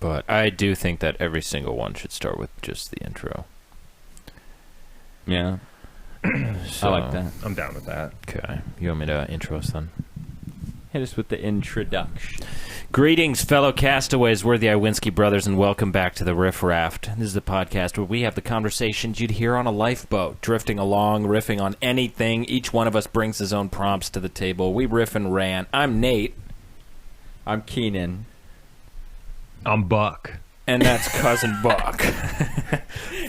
But I do think that every single one should start with just the intro. Yeah. So, I like that. I'm down with that. Okay. You want me to intro us then? Hit us with the introduction. Greetings, fellow castaways. We're the Iwinski brothers, and welcome back to the Riff Raft. This is a podcast where we have the conversations you'd hear on a lifeboat, drifting along, riffing on anything. Each one of us brings his own prompts to the table. We riff and rant. I'm Nate. I'm Keenan. I'm Buck. And that's Cousin Buck.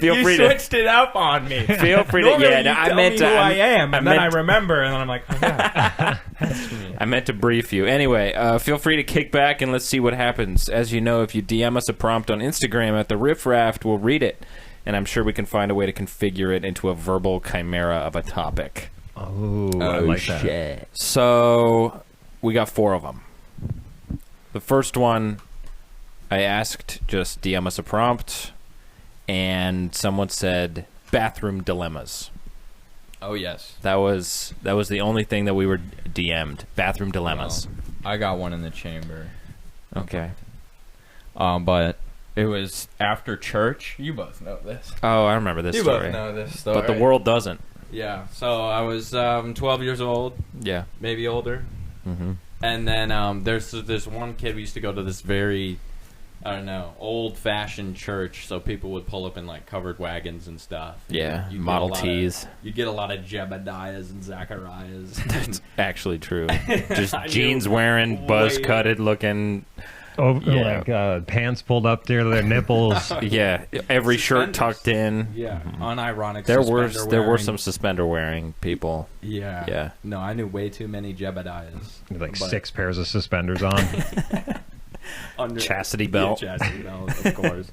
You switched it up on me. Feel free to. Normally Yeah, no, you I tell meant me to. who I am, and then I meant- remember, and then I'm like, oh yeah, that's me. I meant to brief you. Anyway, feel free to kick back and let's see what happens. As you know, if you DM us a prompt on Instagram at the Riff Raft, we'll read it, and I'm sure we can find a way to configure it into a verbal chimera of a topic. Oh, I like that. So we got 4 of them. The first one, I asked, just DM us a prompt, and someone said bathroom dilemmas. Oh, yes. That was the only thing that we were DM'd. Bathroom dilemmas. Well, I got one in the chamber. Okay. But it was after church. You both know this. Oh, I remember this You story. both know this story. But the world doesn't. Yeah. So I was 12 years old, Yeah. maybe older. Mm-hmm. And then there's this one kid. We used to go to this very, I don't know, old-fashioned church. So people would pull up in like covered wagons and stuff. Yeah, You'd get Model a lot Ts. You get a lot of Jebediahs and Zacharias. That's actually true. Just I knew jeans wearing, buzz way- cutted looking. Oh, Yeah. like pants pulled up to their nipples. Yeah, every shirt Suspenders. tucked in. Yeah, unironic. There were suspender-wearing- some suspender wearing people. Yeah. Yeah. No, I knew way too many Jebediahs. Like But 6 pairs of suspenders on. under Chastity belt. Yeah, chastity belt, of course.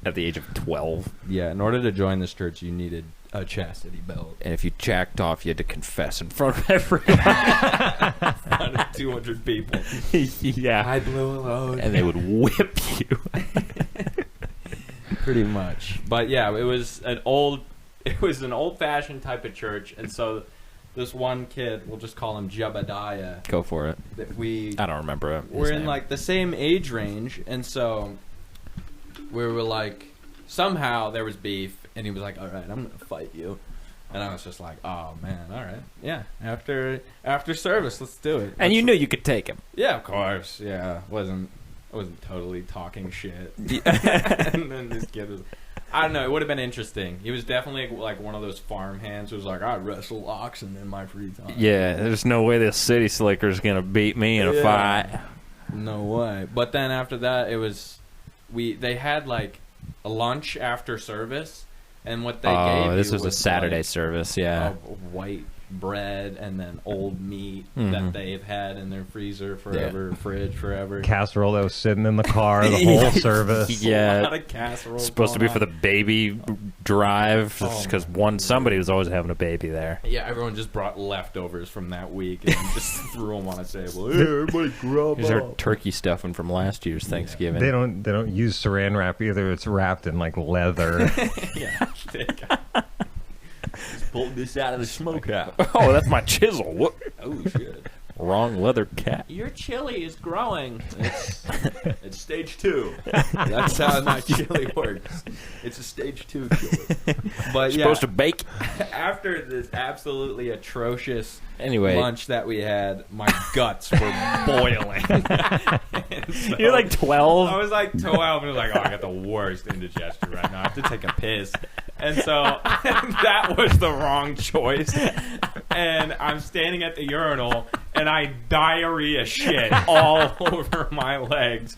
At the age of 12. Yeah, in order to join this church, you needed a chastity belt. And if you jacked off, you had to confess in front of everyone. Out of 200 people. Yeah. I blew a load. And they would whip you. Pretty much. But yeah, it was an old-fashioned type of church, and so this one kid, we'll just call him Jebediah. Go for it. That we I don't remember his we're in name. like the same age range, and so we were like, somehow there was beef, and he was like, all right, I'm gonna fight you. And I was just like, oh man, all right, yeah, after service, let's do it. And you knew you could take him. Yeah, of course, yeah. I wasn't totally talking shit. And then this kid was, I don't know, it would have been interesting. He was definitely like one of those farm hands who was like, I wrestle oxen in my free time. Yeah, there's no way this city slicker's going to beat me in a Yeah. fight. No way. But then after that, it was, they had like a lunch after service, and what they gave Oh, this you was a Saturday like, service, yeah. white bread and then old meat Mhm. that they've had in their freezer forever, fridge forever. Casserole that was sitting in the car the whole service. Yeah. A lot of casserole Supposed to be going for the on. baby drive, Oh, because my somebody was always having a baby there. Yeah, everyone just brought leftovers from that week and just threw them on a table. Hey, everybody grub Here's our up. turkey stuffing from last year's Thanksgiving. They don't use saran wrap either. It's wrapped in like leather. Yeah, just pulled this out of the smokehouse. Oh, that's my chisel. What? Oh shit! Wrong leather cat. Your chili is growing. It's stage 2. That's how my chili works. It's a stage 2 chili. But yeah, Supposed to bake. after this absolutely atrocious Anyway. lunch that we had, my guts were boiling. And so You're like 12. I was like 12 and I was like, oh, I got the worst indigestion right now. I have to take a piss. And so that was the wrong choice. And I'm standing at the urinal and I diarrhea shit all over my legs.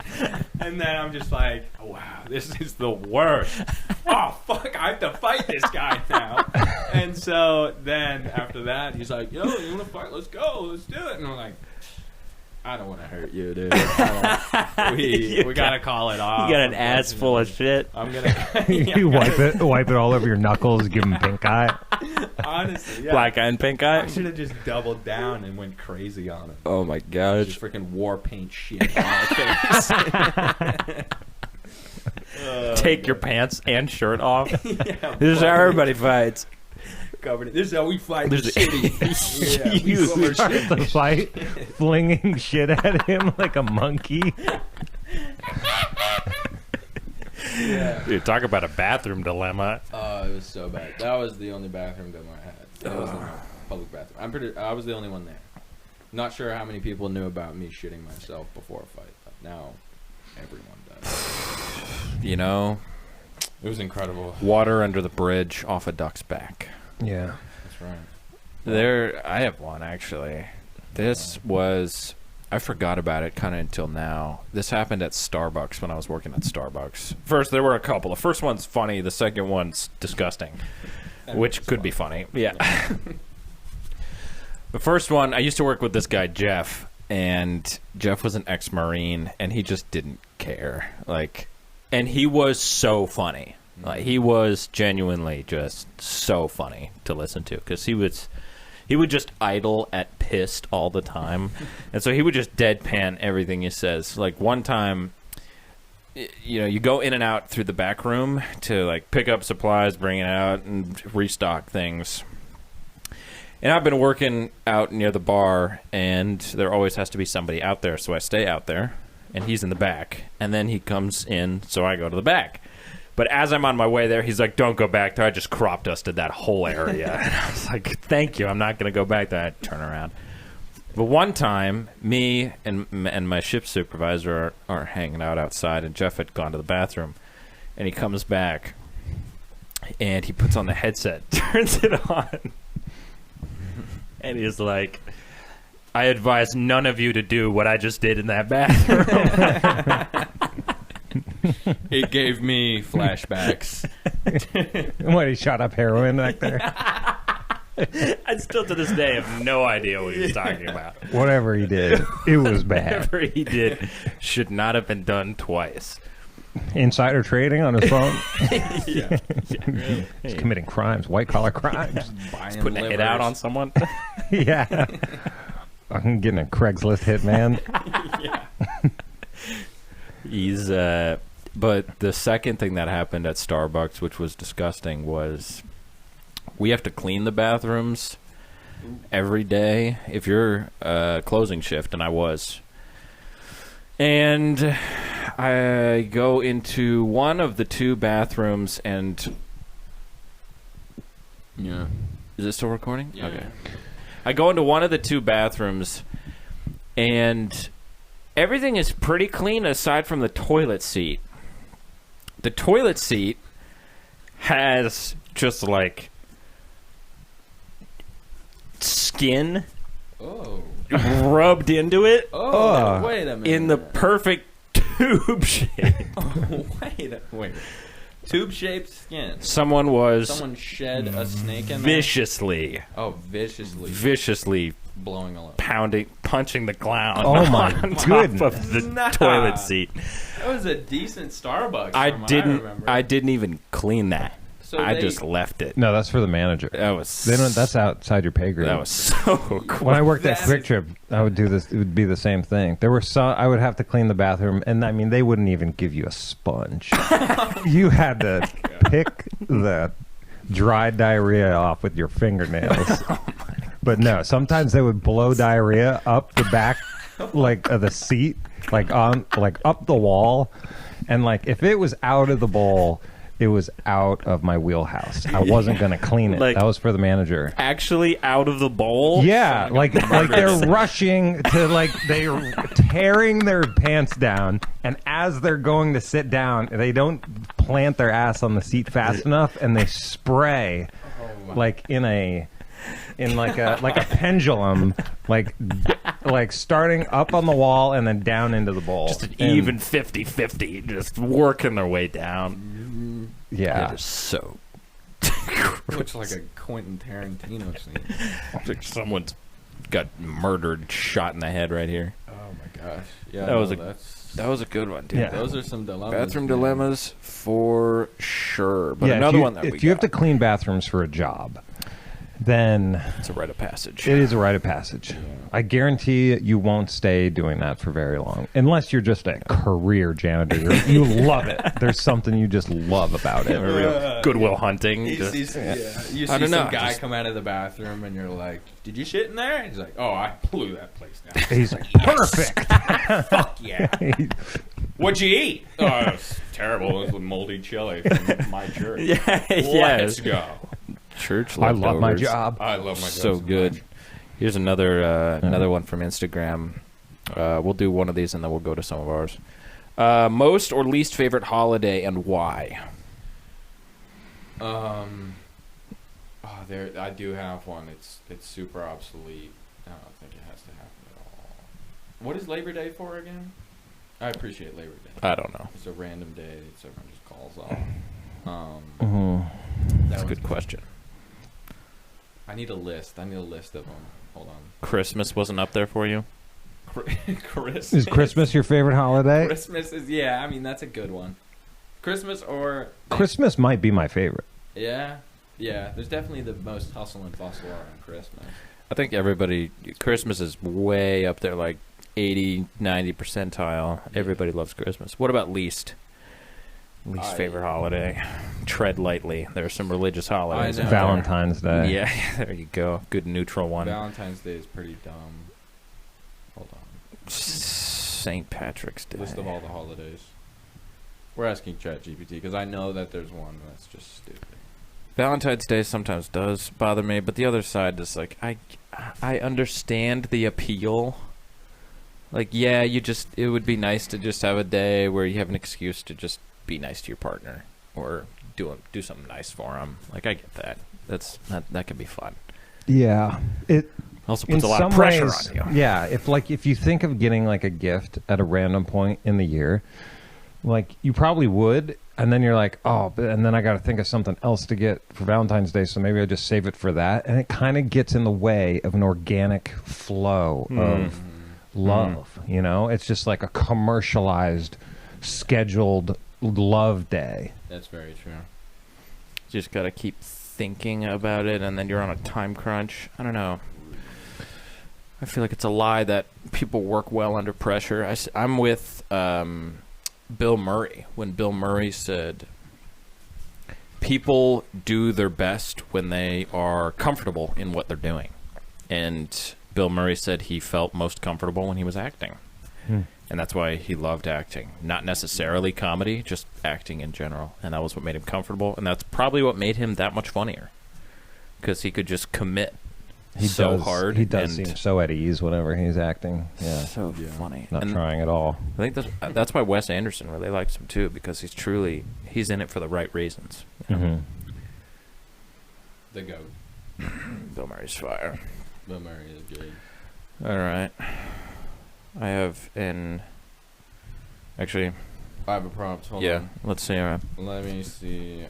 And then I'm just like, wow, this is the worst. Oh, fuck, I have to fight this guy now. And so then after that, he's like, yo, you want to fight? Let's go. Let's do it. And I'm like, I don't want to hurt you, dude. We gotta call it off. You got an ass full of shit. I'm gonna. You wipe it all over your knuckles, give them pink eye. Honestly, yeah. Black eye and pink eye. I should have just doubled down and went crazy on it. Oh my gosh. Just freaking war paint shit on my face. Take your pants and shirt off. Yeah, This is how everybody fights. covered. This is how we fight There's the city. Yeah, we You cover Started shit. the fight, flinging shit at him like a monkey. Yeah. Dude, talk about a bathroom dilemma. Oh, it was so bad. That was the only bathroom dilemma I had. That was the public bathroom. I was the only one there. Not sure how many people knew about me shitting myself before a fight. But now everyone does. You know, It was incredible. water under the bridge off a duck's back. Yeah. That's right. I have one actually. This was, I forgot about it kind of until now. This happened at Starbucks when I was working at Starbucks. First, there were a couple. The first one's funny. The second one's disgusting, which could be funny. Yeah. The first one, I used to work with this guy, Jeff, and Jeff was an ex-Marine, and he just didn't care. And he was so funny. Like, he was genuinely just so funny to listen to, because he would just idle at pissed all the time. And so he would just deadpan everything he says. Like, one time, you know, you go in and out through the back room to, like, pick up supplies, bring it out, and restock things. And I've been working out near the bar, and there always has to be somebody out there, so I stay out there, and he's in the back. And then he comes in, so I go to the back. But as I'm on my way there, he's like, don't go back there. I just crop dusted that whole area. And I was like, thank you. I'm not going to go back there. I turn around. But one time, me and my shift supervisor are hanging out outside, and Jeff had gone to the bathroom. And he comes back, and he puts on the headset, turns it on. And he's like, I advise none of you to do what I just did in that bathroom. It gave me flashbacks. What, he shot up heroin back there? I still to this day have no idea what he was talking about. Whatever he did, it was bad. Whatever he did should not have been done twice. Insider trading on his phone. Yeah. He's committing crimes, white collar crimes. Buying Putting a hit out on someone. Yeah. I'm getting a Craigslist hit, man. He's but the second thing that happened at Starbucks, which was disgusting, was we have to clean the bathrooms every day if you're closing shift, and I was. And I go into one of the two bathrooms, and Yeah. is it still recording? Yeah. Okay. I go into one of the two bathrooms, and everything is pretty clean aside from the toilet seat. The toilet seat has just like skin Oh. rubbed into it Oh. Wait a minute. in the perfect tube shape. Oh, wait. Tube-shaped skin. Someone shed a snake in there? viciously Viciously blowing a load. punching the clown Oh my on top goodness. of the Nah. toilet seat. That was a decent Starbucks. I from what didn't I didn't even clean that. So I they- just left it. No, that's for the manager. That was That's outside your pay grade. that was so cool. When I worked at That Quick is- Trip, I would do this. It would be the same thing. There were some. I would have to clean the bathroom, and I mean, they wouldn't even give you a sponge. You had to pick the dried diarrhea off with your fingernails. But no, sometimes they would blow diarrhea up the back, like of the seat, like up the wall, and like if it was out of the bowl, it was out of my wheelhouse. I wasn't gonna clean it. Like- That was for the manager. Actually out of the bowl? Yeah, like they're rushing to they're tearing their pants down, and as they're going to sit down, they don't plant their ass on the seat fast enough, and they spray like in a pendulum, like starting up on the wall and then down into the bowl. Just an And- even 50-50, just working their way down. Yeah. It is so Looks like a Quentin Tarantino scene. like someone's got murdered, shot in the head right here. Oh my gosh. Yeah, That was that's a good one, dude. Yeah. those are some dilemmas. Bathroom man. dilemmas for sure. But Yeah, another one that we if you have to got, clean bathrooms for a job, then it's a rite of passage. it is a rite of passage. I guarantee you won't stay doing that for very long, unless you're just a career janitor. You love it. There's something you just love about A it. real Goodwill Hunting. You just- see, you I see don't know, some guy just- come out of the bathroom and you're like, "Did you shit in there?" He's like, "Oh, I blew that place down." He's like, perfect. Fuck yeah. What'd you eat? Oh, it was terrible. It was moldy chili from my church. Let's go. Church I love my leftovers. job. I love my job So good. much. Here's another one from Instagram. We'll do one of these and then we'll go to some of ours. Most or least favorite holiday and why? I do have one. It's super obsolete. I don't think it has to happen at all. What is Labor Day for again? I appreciate Labor Day. I don't know. It's a random day that everyone just calls off. That's a good question. I need a list. of them. Hold on. Christmas wasn't up there for you? Christmas. Is Christmas your favorite holiday? Christmas is, yeah, I mean, that's a good one. Christmas or... Christmas might be my favorite. Yeah. Yeah, there's definitely the most hustle and bustle around Christmas. I think Christmas is way up there, like 80, 90 percentile. Everybody loves Christmas. What about least? Least favorite holiday? Tread lightly. There are some religious holidays. Valentine's Day. Yeah, there you go. Good neutral one. Valentine's Day is pretty dumb. Hold on. St. Patrick's Day. List of all the holidays. We're asking ChatGPT because I know that there's one that's just stupid. Valentine's Day sometimes does bother me, but the other side is like I understand the appeal. Like, yeah, it would be nice to just have a day where you have an excuse to just be nice to your partner or do something nice for them. Like, I get that. That can be fun. Yeah. It also puts a lot of pressure ways, on you. Yeah, if you think of getting like a gift at a random point in the year, like you probably would, and then you're like, and then I got to think of something else to get for Valentine's Day, so maybe I'll just save it for that. And it kind of gets in the way of an organic flow of love. You know, it's just like a commercialized, scheduled love day. That's very true. Just got to keep thinking about it, and then you're on a time crunch. I don't know. I feel like it's a lie that people work well under pressure. I'm with Bill Murray when Bill Murray said people do their best when they are comfortable in what they're doing. And Bill Murray said he felt most comfortable when he was acting. And that's why he loved acting. Not necessarily comedy, just acting in general. And that was what made him comfortable. And that's probably what made him that much funnier. Because he could just commit hard. He does seem so at ease whenever he's acting. Yeah. So funny. Not trying at all. I think that's why Wes Anderson really likes him too, because he's in it for the right reasons. You know? The GOAT. Bill Murray's fire. Bill Murray is good. All right. I have actually, I have a prompt. Hold on. Let's see. All right. Let me see.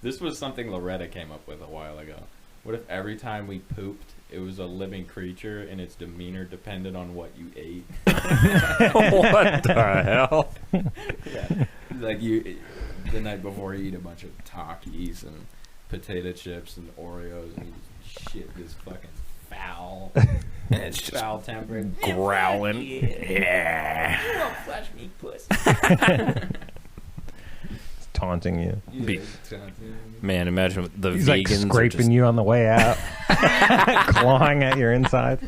This was something Loretta came up with a while ago. What if every time we pooped, it was a living creature and its demeanor depended on what you ate? What the hell? Yeah. Like the night before you eat a bunch of Takis and potato chips and Oreos and you just shit this fucking foul, And it's just foul tempered growling. Yeah. You won't flush me, pussy. It's taunting you. Man, imagine the He's vegans like scraping you on the way out, clawing at your insides.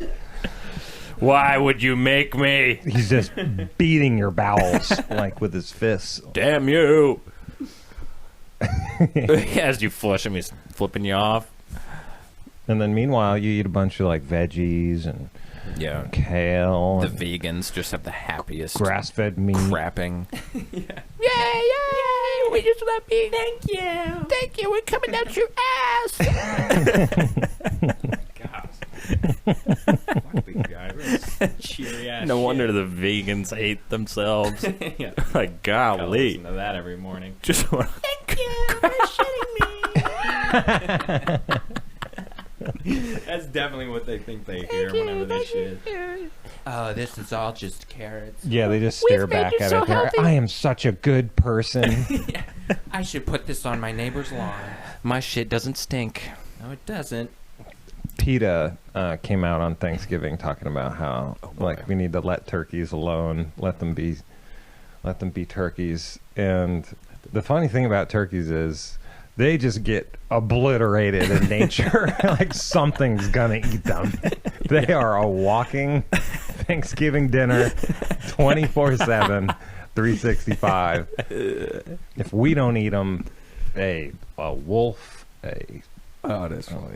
Why would you make me? He's just beating your bowels like with his fists. Damn you! As you flush him, he's flipping you off. And then meanwhile, you eat a bunch of like veggies and kale. The and vegans just have the happiest grass-fed meat. crapping. Yay! We just love you. Thank you. We're coming out your ass. God. Fuck these guys. Cheery ass. No wonder the vegans hate themselves. Yeah. Like, Gotta golly. listen to that every morning. Just Thank you for shitting me. That's definitely what they think they hear whenever they shit. Oh, this is all just carrots. Yeah, they just stare We've made back you at so it. They're, healthy. I am such a good person. I should put this on my neighbor's lawn. my shit doesn't stink. No, it doesn't. PETA came out on Thanksgiving talking about how like we need to let turkeys alone, let them be turkeys. And the funny thing about turkeys is they just get obliterated in nature. Like something's gonna eat them. They are a walking Thanksgiving dinner 24/7, 365. If we don't eat them, a wolf,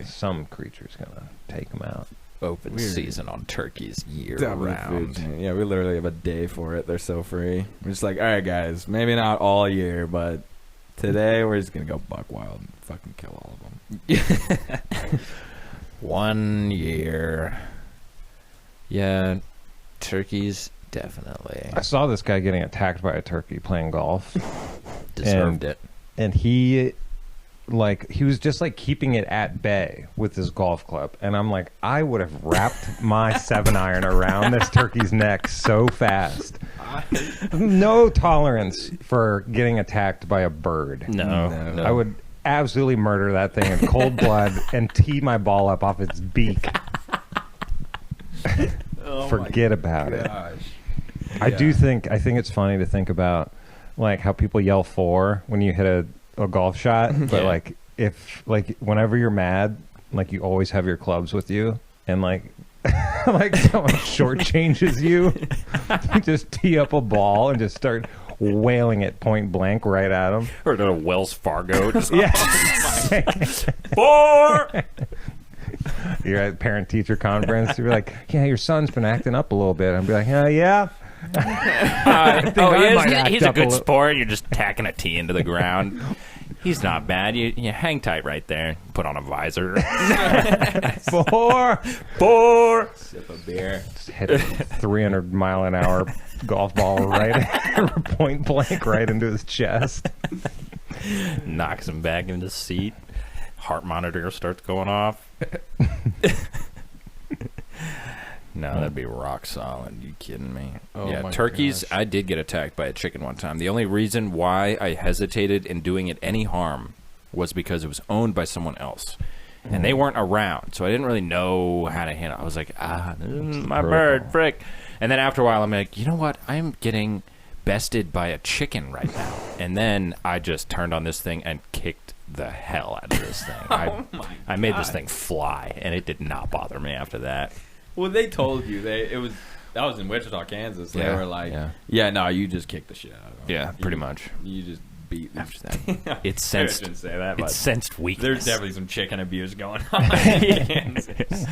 some creature's going to take them out. Open season on turkeys year Double round. food. Yeah, we literally have a day for it. They're so free. We're just like, all right, guys, maybe not all year, but today we're just going to go buck wild and fucking kill all of them. 1 year. Yeah, turkeys, definitely. I saw this guy getting attacked by a turkey playing golf. Deserved it. And he was just like keeping it at bay with his golf club. And I'm like, I would have wrapped my 7-iron around this turkey's neck so fast. No tolerance for getting attacked by a bird. No. I would absolutely murder that thing in cold blood and tee my ball up off its beak. Forget about it. I think it's funny to think about like how people yell "for" when you hit a golf shot, but like whenever you're mad, like you always have your clubs with you, and like like someone shortchanges you, you just tee up a ball and just start wailing it point blank right at them. Or to Wells Fargo. Just, Yeah. "For!" You're at parent-teacher conference. You're like, yeah, your son's been acting up a little bit. I'd be like, yeah. He's a good sport. You're just tacking a tee into the ground. He's not bad. You hang tight right there. Put on a visor. 4. Sip a beer. Just hit a 300-mile-an-hour golf ball right point blank right into his chest. Knocks him back into the seat. Heart monitor starts going off. No, that'd be rock solid. You kidding me? Oh yeah, my turkeys. gosh. I did get attacked by a chicken one time. The only reason why I hesitated in doing it any harm was because it was owned by someone else, and they weren't around, so I didn't really know how to handle it. I was like, this is my bird, frick. And then after a while, I'm like, you know what? I'm getting bested by a chicken right now. And then I just turned on this thing and kicked the hell out of this thing. I made this thing fly, and it did not bother me after that. Well, they told you that was in Wichita, Kansas. They were like, yeah, no, you just kicked the shit out of them. Yeah, pretty much. You just beat them. After that, it I sensed. shouldn't say that, but It sensed weakness. there's definitely some chicken abuse going on in Kansas.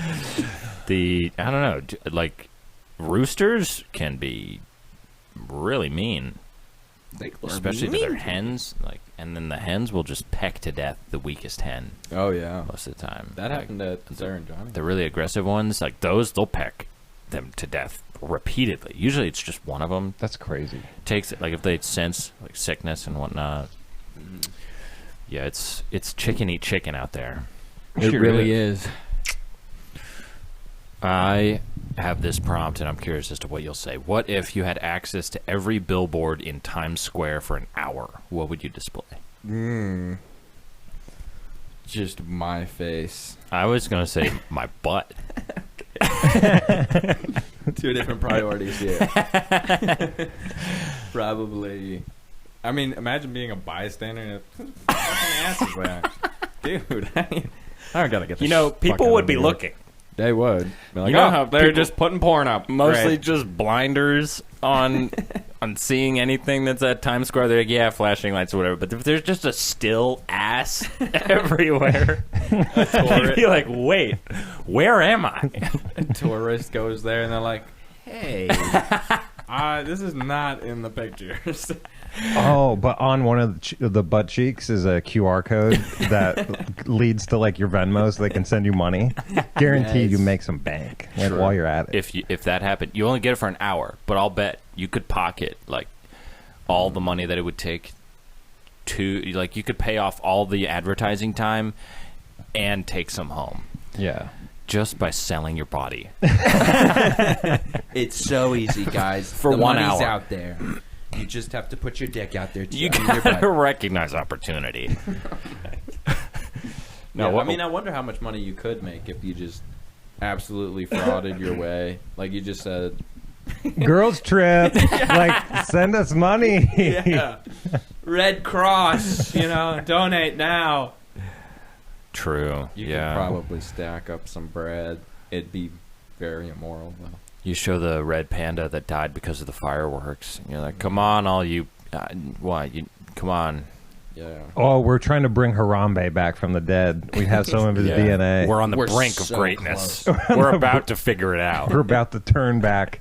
I don't know, like roosters can be really mean, especially to their hens. Like, and then the hens will just peck to death the weakest hen Oh yeah, most of the time. that Like, happened to Sarah and Johnny. the really aggressive ones, like those, they'll peck them to death repeatedly. Usually, it's just one of them. That's crazy. Takes it, like if they sense like sickness and whatnot. Yeah, it's chicken eat chicken out there. It Sure really is. is. I have this prompt, and I'm curious as to what you'll say. What if you had access to every billboard in Times Square for an hour? What would you display? Just my face. I was going to say my butt. Two different priorities here. Probably. I mean, imagine being a bystander and fucking ass is that, dude. I don't gotta get. People would be looking. They would. Be like, You know oh, how they're people- just putting porn up. Mostly Great. just blinders on seeing anything that's at Times Square. They're like, yeah, flashing lights or whatever. But if there's just a still ass everywhere, you'd be like, wait, where am I? A tourist goes there and they're like, hey, this is not in the pictures. Oh, but on one of the butt cheeks is a QR code that leads to like your Venmo, so they can send you money. Guaranteed, you Yes. make some bank while you're at it. If that happened, you only get it for an hour, but I'll bet you could pocket like all the money that it would take to, like, you could pay off all the advertising time and take some home Yeah. just by selling your body. It's so easy, guys. For the 1 money's hour. out there. You just have to put your dick out there. To You your gotta butt. recognize opportunity. No, what- I mean, I wonder how much money you could make if you just absolutely frauded your way. Like you just said, Girls trip. Like, send us money. yeah, Red Cross, donate now. True. You yeah. could probably stack up some bread. It'd be very immoral, though. You show the red panda that died because of the fireworks. And you're like, come on, all you... come on. Yeah. Oh, we're trying to bring Harambe back from the dead. We have some of his DNA. We're on the We're brink of so greatness. We're about to figure it out. We're about to turn back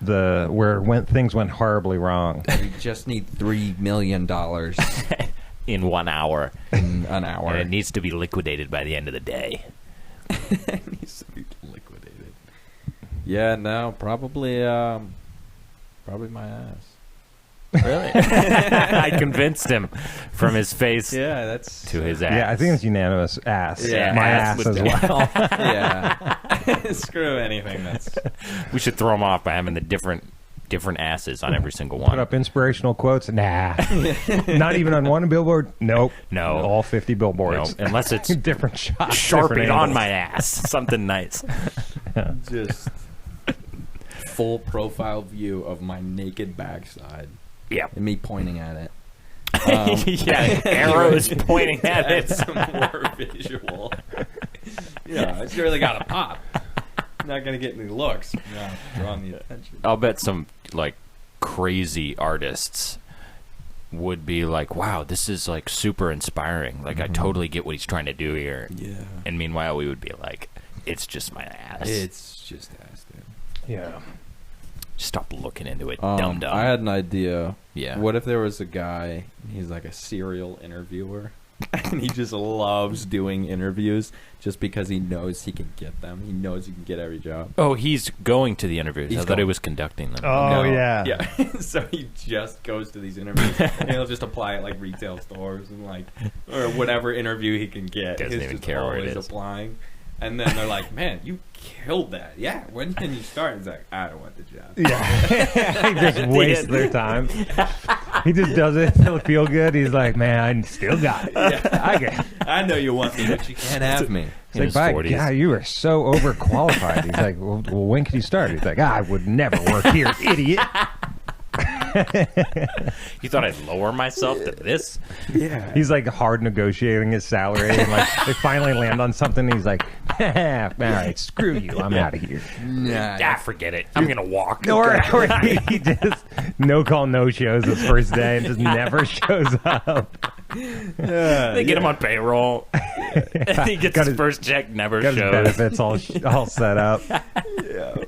things went horribly wrong. We just need $3 million In 1 hour. in an hour. And it needs to be liquidated by the end of the day. It needs to be liquidated. Yeah, no, probably my ass. Really? I convinced him from his face Yeah, that's to his ass. Yeah, I think it's unanimous ass. Yeah, My ass ass was as well. yeah. Screw anything that's. We should throw him off by having the different asses on every single Put one. up inspirational quotes. Nah. Not even on one billboard. Nope. No. All 50 billboards. No, unless it's different shots. different Sharpied on angles. my ass. Something nice. Just full profile view of my naked backside Yeah. and me pointing at it. Yeah, arrows pointing at it. That's more visual. Yeah, it's really got to pop. Not gonna get any looks. No, drawing the attention. I'll bet some like crazy artists would be like, wow, this is like super inspiring. Like I totally get what he's trying to do here. Yeah, And meanwhile we would be like, it's just my ass. it's just ass, dude. Yeah. Stop looking into it, dumb dumb. I had an idea. Yeah. What if there was a guy, he's like a serial interviewer, and he just loves doing interviews just because he knows he can get them. He knows he can get every job. Oh, he's going to the interviews. He's I thought he going. was conducting them. Oh, No. yeah. Yeah. So he just goes to these interviews, and he'll just apply at like retail stores and like, or whatever interview he can get. Doesn't He's even just care where it always is. applying. And then they're like, man, you killed that. Yeah, when can you start? He's like, I don't want the job. Yeah. He just wastes their time. He just does it to feel good. He's like, man, I still got it. I get it. I know you want me, but you can't have me. He's like, by God, you are so overqualified. He's like, well, when can you start? He's like, I would never work here, idiot. You thought I'd lower myself to this? Yeah. He's like hard negotiating his salary, and like they finally land on something. And he's like, all right, screw you, I'm out of here. Ah, forget it. I'm gonna walk. Or he just no call, no shows his first day and just never shows up. They get him on payroll. He gets Got his first check, never Got his shows. benefits all set up.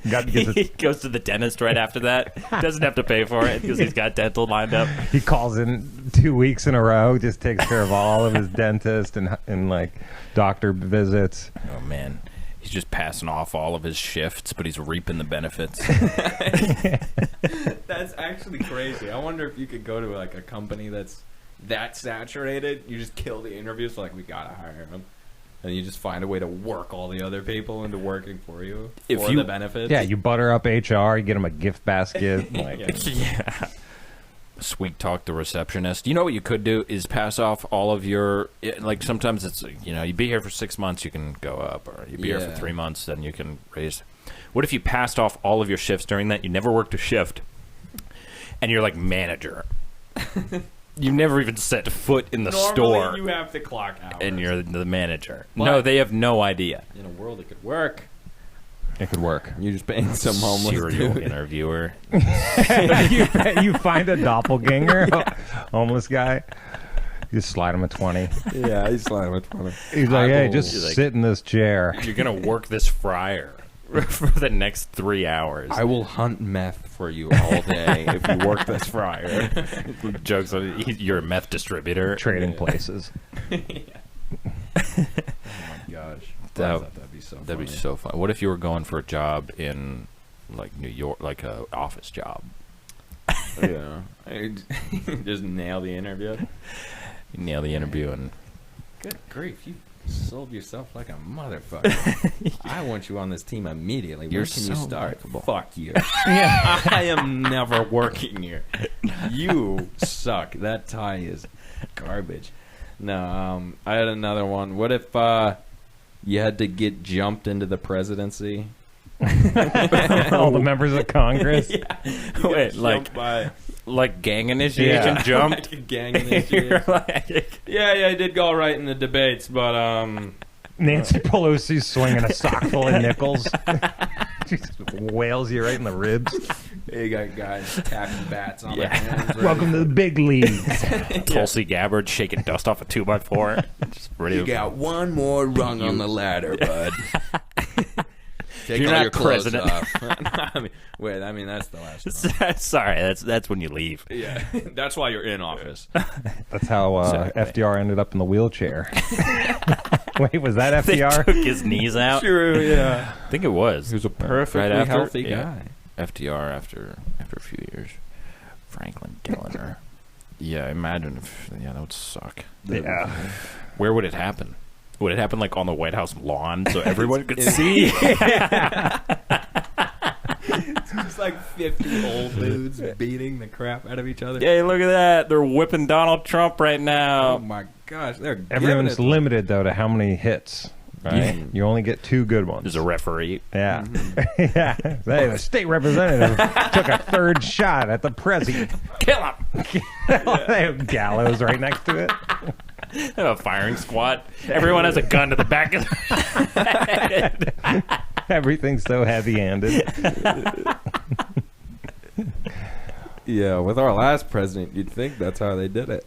He goes to the dentist right after that. Doesn't have to pay for it because he's got dental lined up. He calls in 2 weeks in a row, just takes care of all of his dentist and like doctor visits. Oh man, he's just passing off all of his shifts, but he's reaping the benefits. That's actually crazy. I wonder if you could go to like a company that's that saturated. You just kill the interviews, like we gotta hire him, and you just find a way to work all the other people into working for you If for you- the benefits. Yeah, you butter up HR, you get him a gift basket. Like, Yeah. Sweet talk the receptionist. You know what you could do is pass off all of your, like sometimes it's, you be here for 6 months, you can go up, or you be here for Yeah. 3 months, then you can raise. What if you passed off all of your shifts during that? You never worked a shift, and you're like manager. You've never even set foot in the Normally store, you have to clock hours. and you're the manager. But- No, they have no idea. in a world it could work. it could work. You're just paying some homeless Serial dude. interviewer. you find a doppelganger, homeless guy. You just slide him a 20. Yeah, he's lying with one. He's like, hey, You're just like- sit in this chair. You're gonna work this fryer for the next 3 hours. I will hunt meth for you all day if you work this fryer. Jokes on you're a meth distributor. Trading places. Oh my gosh, that'd be so. That'd be funny. so fun. What if you were going for a job in like New York, like a office job? Yeah, just nail the interview. You nail the interview and Good grief, you sold yourself like a motherfucker. I want you on this team immediately. You're When can you so start? likable. Fuck you. I am never working here. You suck. That tie is garbage. No, I had another one. What if you had to get jumped into the presidency? All the members of Congress. wait, Jumped by like gang initiation Yeah. jump. like a gang initiative. You're like, Yeah, I did go all right in the debates, but Nancy Pelosi's swinging a sock full of nickels. She just wails you right in the ribs. You got guys tapping bats on their hands. Right? Welcome to the big leagues. Tulsi Gabbard shaking dust off a 2x4. Just ready You to- got one more rung on the ladder, bud. Take You're all not your clothes president. off. I mean, that's the last one. Sorry, that's when you leave. Yeah, that's why you're in office. That's how Exactly. FDR ended up in the wheelchair. Wait, was that They FDR? took his knees out. True, yeah. I think it was. He was a perfectly Right after- healthy yeah. guy. FDR after a few years. Franklin Dillner. Yeah, imagine if that would suck. Yeah. Where would it happen? Would it happen like on the White House lawn so everyone could see? It's like 50 old dudes beating the crap out of each other. Hey, look at that. They're whipping Donald Trump right Oh now. my gosh, they're Everyone's giving it- limited, though, to how many hits. Right? You only get 2 good ones. There's a referee. Yeah. Yeah. Hey, the state representative took a 3rd shot at the president. Kill him. They have gallows right next to it. They have a firing squad. Everyone has a gun to the back of their head. Everything's so heavy-handed. Yeah, with our last president, you'd think that's how they did it.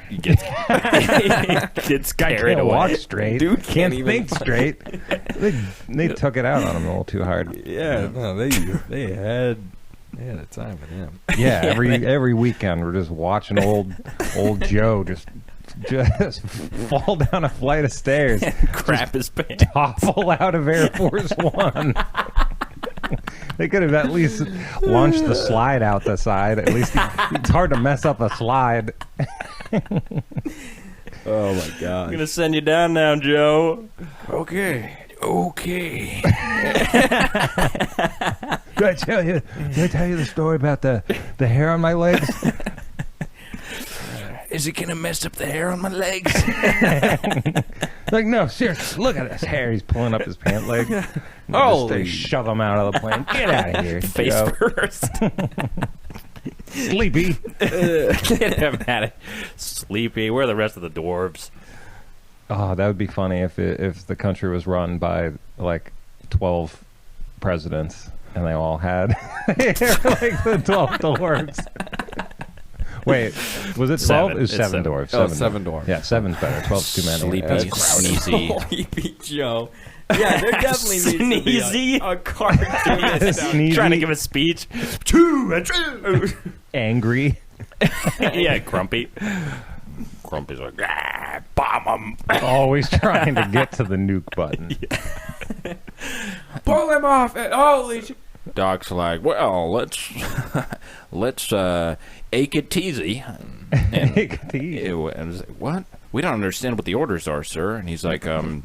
He gets Guy carried can't away. walk straight. Dude can't can't even- think straight. They took it out on him a little too hard. Yeah, no, they had a time with him. Yeah, every weekend we're just watching old Joe just fall down a flight of stairs, Crap his pants. topple out of Air Force One. They could have at least launched the slide out the side. At least it's hard to mess up a slide. Oh my I'm god. gonna send you down now, Joe. Okay. Did I tell you the story about the hair on my legs? Is it gonna mess up the hair on my legs? Like, no, seriously, look at this hair. He's pulling up his pant leg. Holy- Just shove him out of the plane. Get out of here. Face Joe. first. Sleepy. Get him at it. Sleepy. Where are the rest of the dwarves? Oh, that would be funny if the country was run by like 12 presidents and they all had hair like the 12 dwarves. Wait, was it 12? Seven. It was It's 7 seven. dwarves. Oh, 7 dwarves. Yeah, 7's better. 12's too many. Sleepy, That's crowded. sneezy. Sleepy Joe. Yeah, there definitely needs to be Sneezy. a cartoonist. Sneezy, Trying to give a speech. angry. Yeah, Grumpy. Grumpy's like, bomb him. Always trying to get to the nuke button. Pull him off. Holy shit. Doc's like, well, let's ache it teasy. And Tease. I was like, what? We don't understand what the orders are, sir. And he's like, Jom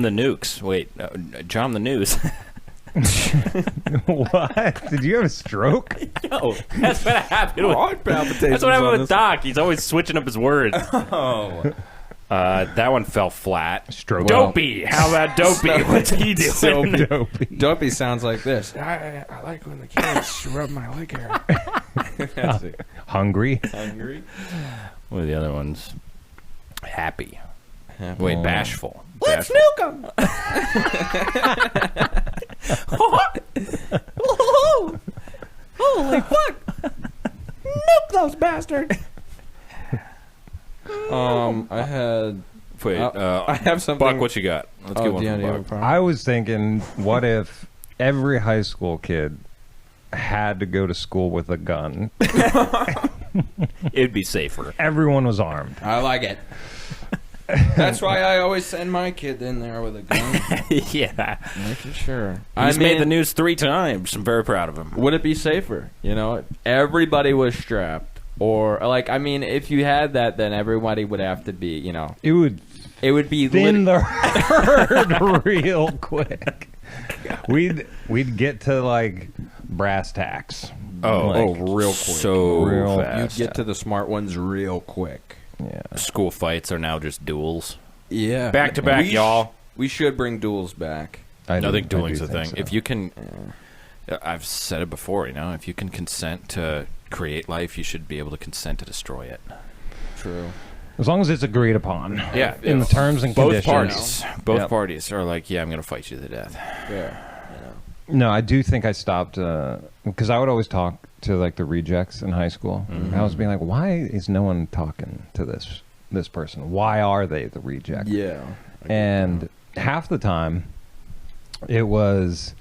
the nukes. Wait, Jom the news. What? Did you have a stroke? No, that's what happened. Heart palpitations. That's what happened on with this. Doc. He's always switching up his words. Oh. That one fell flat. Stroke. Dopey. How about Dopey? What's he doing? So Dopey. Dopey sounds like this. I like when the kids rub my leg hair. That's it. Hungry. Hungry. What are the other ones? Happy. Happy. Wait, bashful. Let's Bashful. nuke him! Holy fuck! Nuke those bastards! I had. Wait, I have something. Buck, what you got? Let's get one Deanna, from you have a Buck. problem? I was thinking, what if every high school kid had to go to school with a gun? It'd be safer. Everyone was armed. I like it. That's why I always send my kid in there with a gun, Yeah. making sure. He's made the news 3 times. I'm very proud of him. Would it be safer? You know, if everybody was strapped, or like, I mean, if you had that, then everybody would have to be. You know, It would it would be thin the herd real quick. We'd get to like brass tacks. Like, real quick. So Real fast. You'd get to the smart ones real quick. yeah. School fights are now just duels. Yeah, Back to back, y'all. We should bring duels back. I think do dueling's a think thing. so. If you can, I've said it before. You know, if you can consent to create life, you should be able to consent to destroy it. True. As long as it's agreed upon. Yeah, In the terms and both conditions. parties. Both Yep. parties are like, yeah, I'm going to fight you to death. Yeah. No, I do think I stopped because I would always talk to like the rejects in high school. I was being like, why is no one talking to this person? Why are they the reject? Yeah. And half the time, it was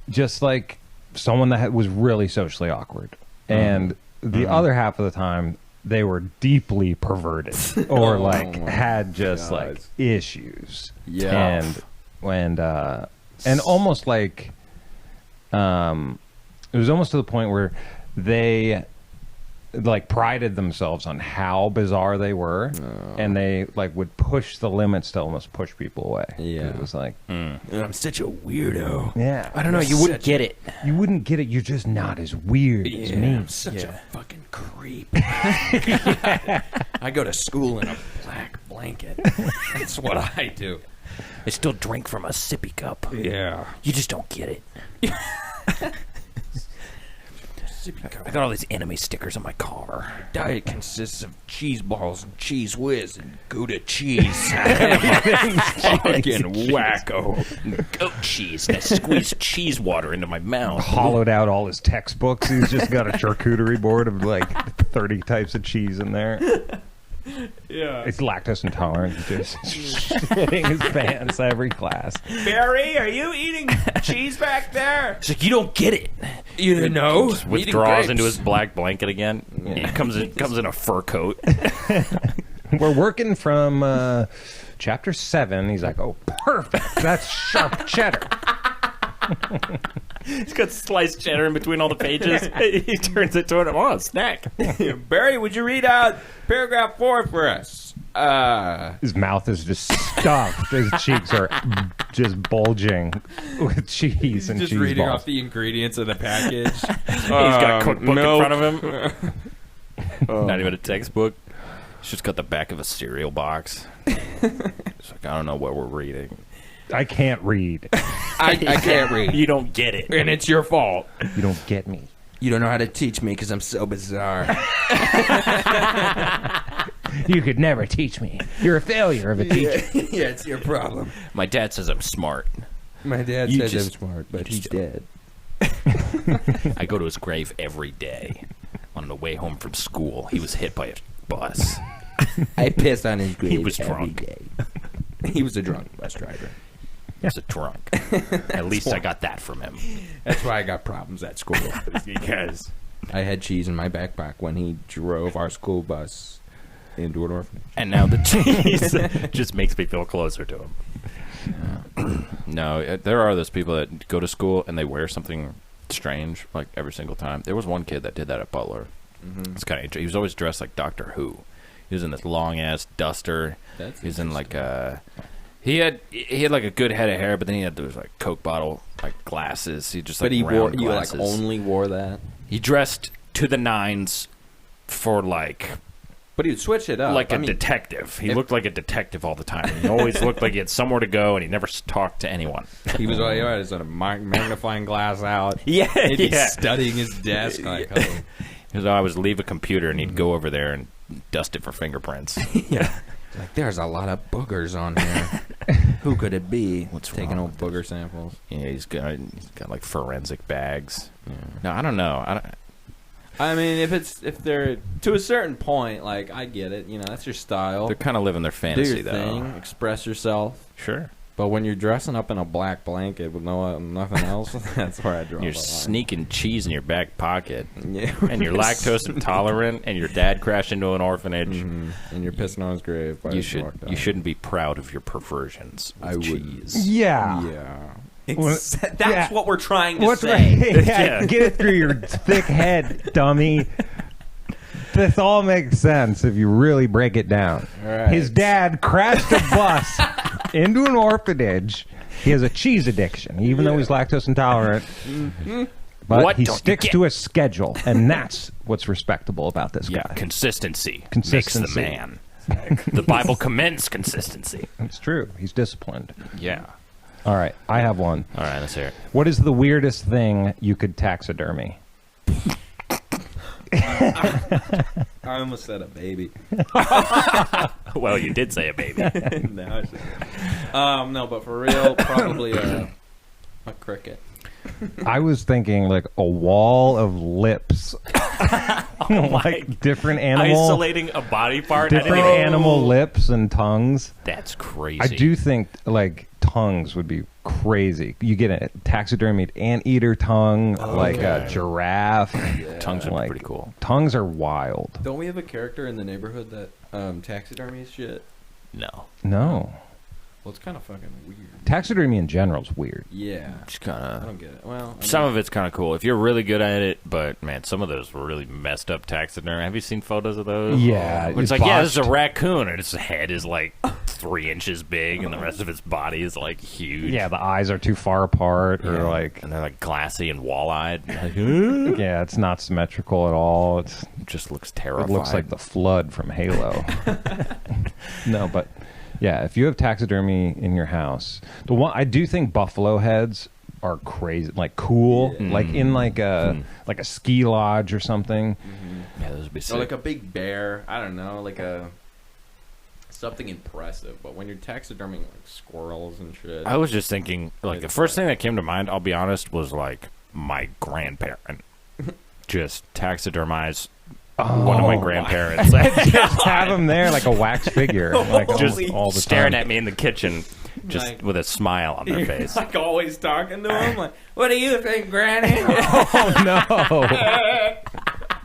just like someone that was really socially awkward, and the other half of the time, they were deeply perverted or had just like issues. Yeah. And almost like it was almost to the point where they like prided themselves on how bizarre they were, and they like would push the limits to almost push people away. Yeah. It was like, I'm such a weirdo. yeah, I don't know. You wouldn't get it. you wouldn't get it. You're just not as weird as me. I'm such a fucking creep. I go to school in a black blanket. That's what I do. I still drink from a sippy cup. Yeah. You just don't get it. I got all these enemy stickers on my car. My diet consists of cheese balls and cheese whiz and Gouda cheese. Fucking wacko. And goat cheese. And I squeeze cheese water into my mouth. Hollowed out all his textbooks. He's just got a charcuterie board of like 30 types of cheese in there. Yeah. It's lactose intolerant. Just shitting his pants every class. Barry, are you eating cheese back there? It's like, you don't get it. You didn't know? Just withdraws into his black blanket again. He comes in a fur coat. We're working from chapter 7. He's like, oh, perfect. That's sharp cheddar. He's got sliced cheddar in between all the pages. He turns it toward him. Oh, a snack. Barry, would you read out paragraph 4 for us? His mouth is just stuffed. His cheeks are just bulging with cheese and Just cheese reading balls. off the ingredients of the package. He's got a cookbook milk. in front of him. Not even a textbook. He's just got the back of a cereal box. It's like, I don't know what we're reading. I can't read. I can't read. You don't get it. And it's your fault. You don't get me. You don't know how to teach me because I'm so bizarre. You could never teach me. You're a failure of a teacher. Yeah, it's your problem. My dad says I'm smart. My dad You says just- I'm smart, but you he's just- dead. I go to his grave every day. On the way home from school, he was hit by a bus. I piss on his grave He was every drunk. day. He was a drunk bus driver. He was a drunk. At least I got that from him. That's why I got problems at school. Because I had cheese in my backpack when he drove our school bus into an orphanage. and now the cheese just makes me feel closer to him. No, there are those people that go to school and they wear something strange like every single time. There was one kid that did that at Butler. It's kind of he was always dressed like Doctor Who. He was in this long ass duster. That's He was in like a he had like a good head of hair, but then he had those like Coke bottle like glasses. He just like But he wore. round You like glasses. only wore that. He dressed to the nines for like But he'd switch it up. a I mean, detective. He if- looked like a detective all the time. He always looked like he had somewhere to go, and he never talked to anyone. he was always had a magnifying glass out. Yeah, He'd be yeah. studying his desk. Like, oh. Because I would leave a computer, and he'd go over there and dust it for fingerprints. Yeah. Like, there's a lot of boogers on here. Who could it be? What's taking wrong old with booger samples. Yeah, he's got like forensic bags. No, I don't know. I mean, if they're to a certain point, like I get it. You know, that's your style. They're kind of living their Do fantasy, your though. thing, express yourself. Sure. But when you're dressing up in a black blanket with nothing else, that's where I draw You're the line. sneaking cheese in your back pocket, Yeah. and you're lactose intolerant, and your dad crashed into an orphanage. Mhm. And you're pissing on his grave. By You his walked out. shouldn't be proud of your perversions with I wouldn't. cheese. Yeah. Yeah. That's Yeah. what we're trying to What's say. right? Yeah, Yeah. get it through your thick head, dummy. This all makes sense if you really break it down. Right. His dad crashed a bus into an orphanage. He has a cheese addiction, even though he's lactose intolerant. But What he don't you sticks get? to a schedule, and that's what's respectable about this Yeah, guy. consistency makes Consistency. the man. The Bible commends consistency. It's true. He's disciplined. Yeah. All right, I have one. All right, let's hear it. What is the weirdest thing you could taxidermy? I almost said a baby. Well, you did say a baby. No, I said no, but for real, probably a cricket. I was thinking like a wall of lips, my- like different animal, Isolating a body part. I didn't different even- animal lips and tongues. That's crazy. I do think like tongues would be crazy. You get a taxidermied anteater tongue, like a giraffe. Tongues would be Like, pretty cool. Tongues are wild. Don't we have a character in the neighborhood that taxidermies shit? No. No, Well, it's kind of fucking weird. taxidermy in general is weird. Yeah. Just kind I of. don't get it. Well, I Some mean, of it's kind of cool if you're really good at it, but man, some of those were really messed up taxidermy. Have you seen photos of those? Yeah, It's it's like, yeah, this is a botched. raccoon, and its head is like 3 inches big, and the rest of its body is like huge. Yeah, the eyes are too far apart, or like, and they're like glassy and wall-eyed. Like, yeah, it's not symmetrical at all. It just looks terrifying. looks like the flood from Halo. No, but yeah, if you have taxidermy in your house, the one I do think buffalo heads are crazy, like cool, like in like a ski lodge or something. Yeah, those would be sick. or like a big bear. I don't know, like a something impressive. But when you're taxiderming like squirrels and shit, I was just thinking, like, the first thing that came to mind, I'll be honest, was like my grandparent. Just taxidermize one of my grandparents. Just have them there like a wax figure, like just all the staring time. at me in the kitchen, just Like- with a smile on their face. like always talking to him. Like, what do you think, Granny? Oh no!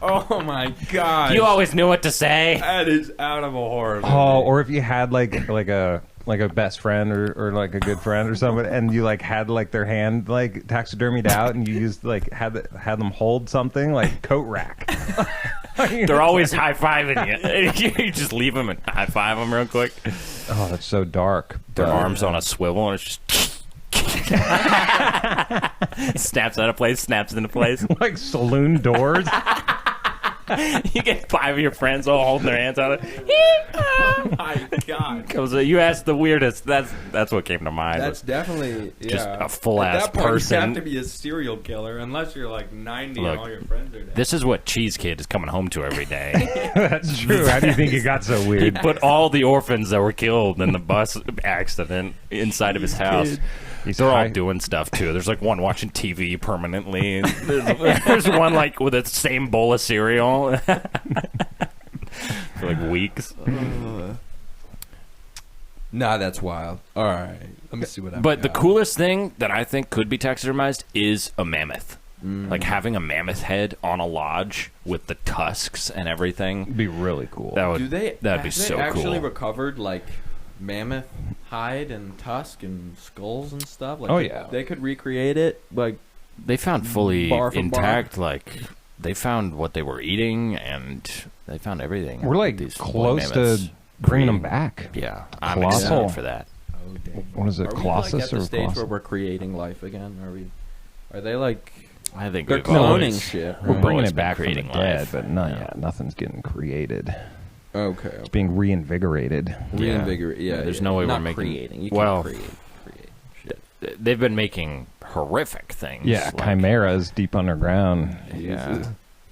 Oh my god! You always knew what to say. That is out of a horror movie. Oh, or if you had like a best friend or like a good friend or something, and you like had like their hand like taxidermied out, and you used like had them hold something like coat rack. They're always high-fiving you. You just leave them and high-five them real quick. Oh, that's so dark. Their But- arms on a swivel, and it's just... snaps out of place, snaps into place. like saloon doors. You get 5 of your friends all holding their hands out. Oh my god! You asked the weirdest. That's what came to mind. That's definitely just yeah. a full-ass At that point, person. You have to be a serial killer unless you're like 90 Look, and all your friends are dead. This is what Cheese Kid is coming home to every day. That's true. How do you think it got so He weird? put all the orphans that were killed in the bus accident inside of his house. They're all doing stuff too. There's like one watching TV permanently. There's one like with the same bowl of cereal for like weeks. Nah, that's wild. All right, let me see what. But the coolest thing that I think could be taxidermized is a mammoth. Like having a mammoth head on a lodge with the tusks and everything. It'd be really cool. That would do they? that'd be have so they actually cool. recovered like mammoth hide and tusk and skulls and stuff? Like, Oh, yeah. they could recreate it. Like, They found fully Bar for bar. intact. Like they found what they were eating and they found everything. We're like These close mammoths. to bringing them back. Yeah, I'm Colossal. excited for that. oh damn. What is it, Are we Colossus like at the or stage Colossus? where we're creating life again? Are we? Are they like? I think They're we've cloning always- shit. We're right? bringing always it been back from the creating dead, life. but nothing's getting created. Okay. It's being reinvigorated. Reinvigorate. Yeah. There's yeah. no way Not we're making. creating. You well, can't create shit. they've been making horrific things. Yeah, like, chimeras deep underground. Yeah,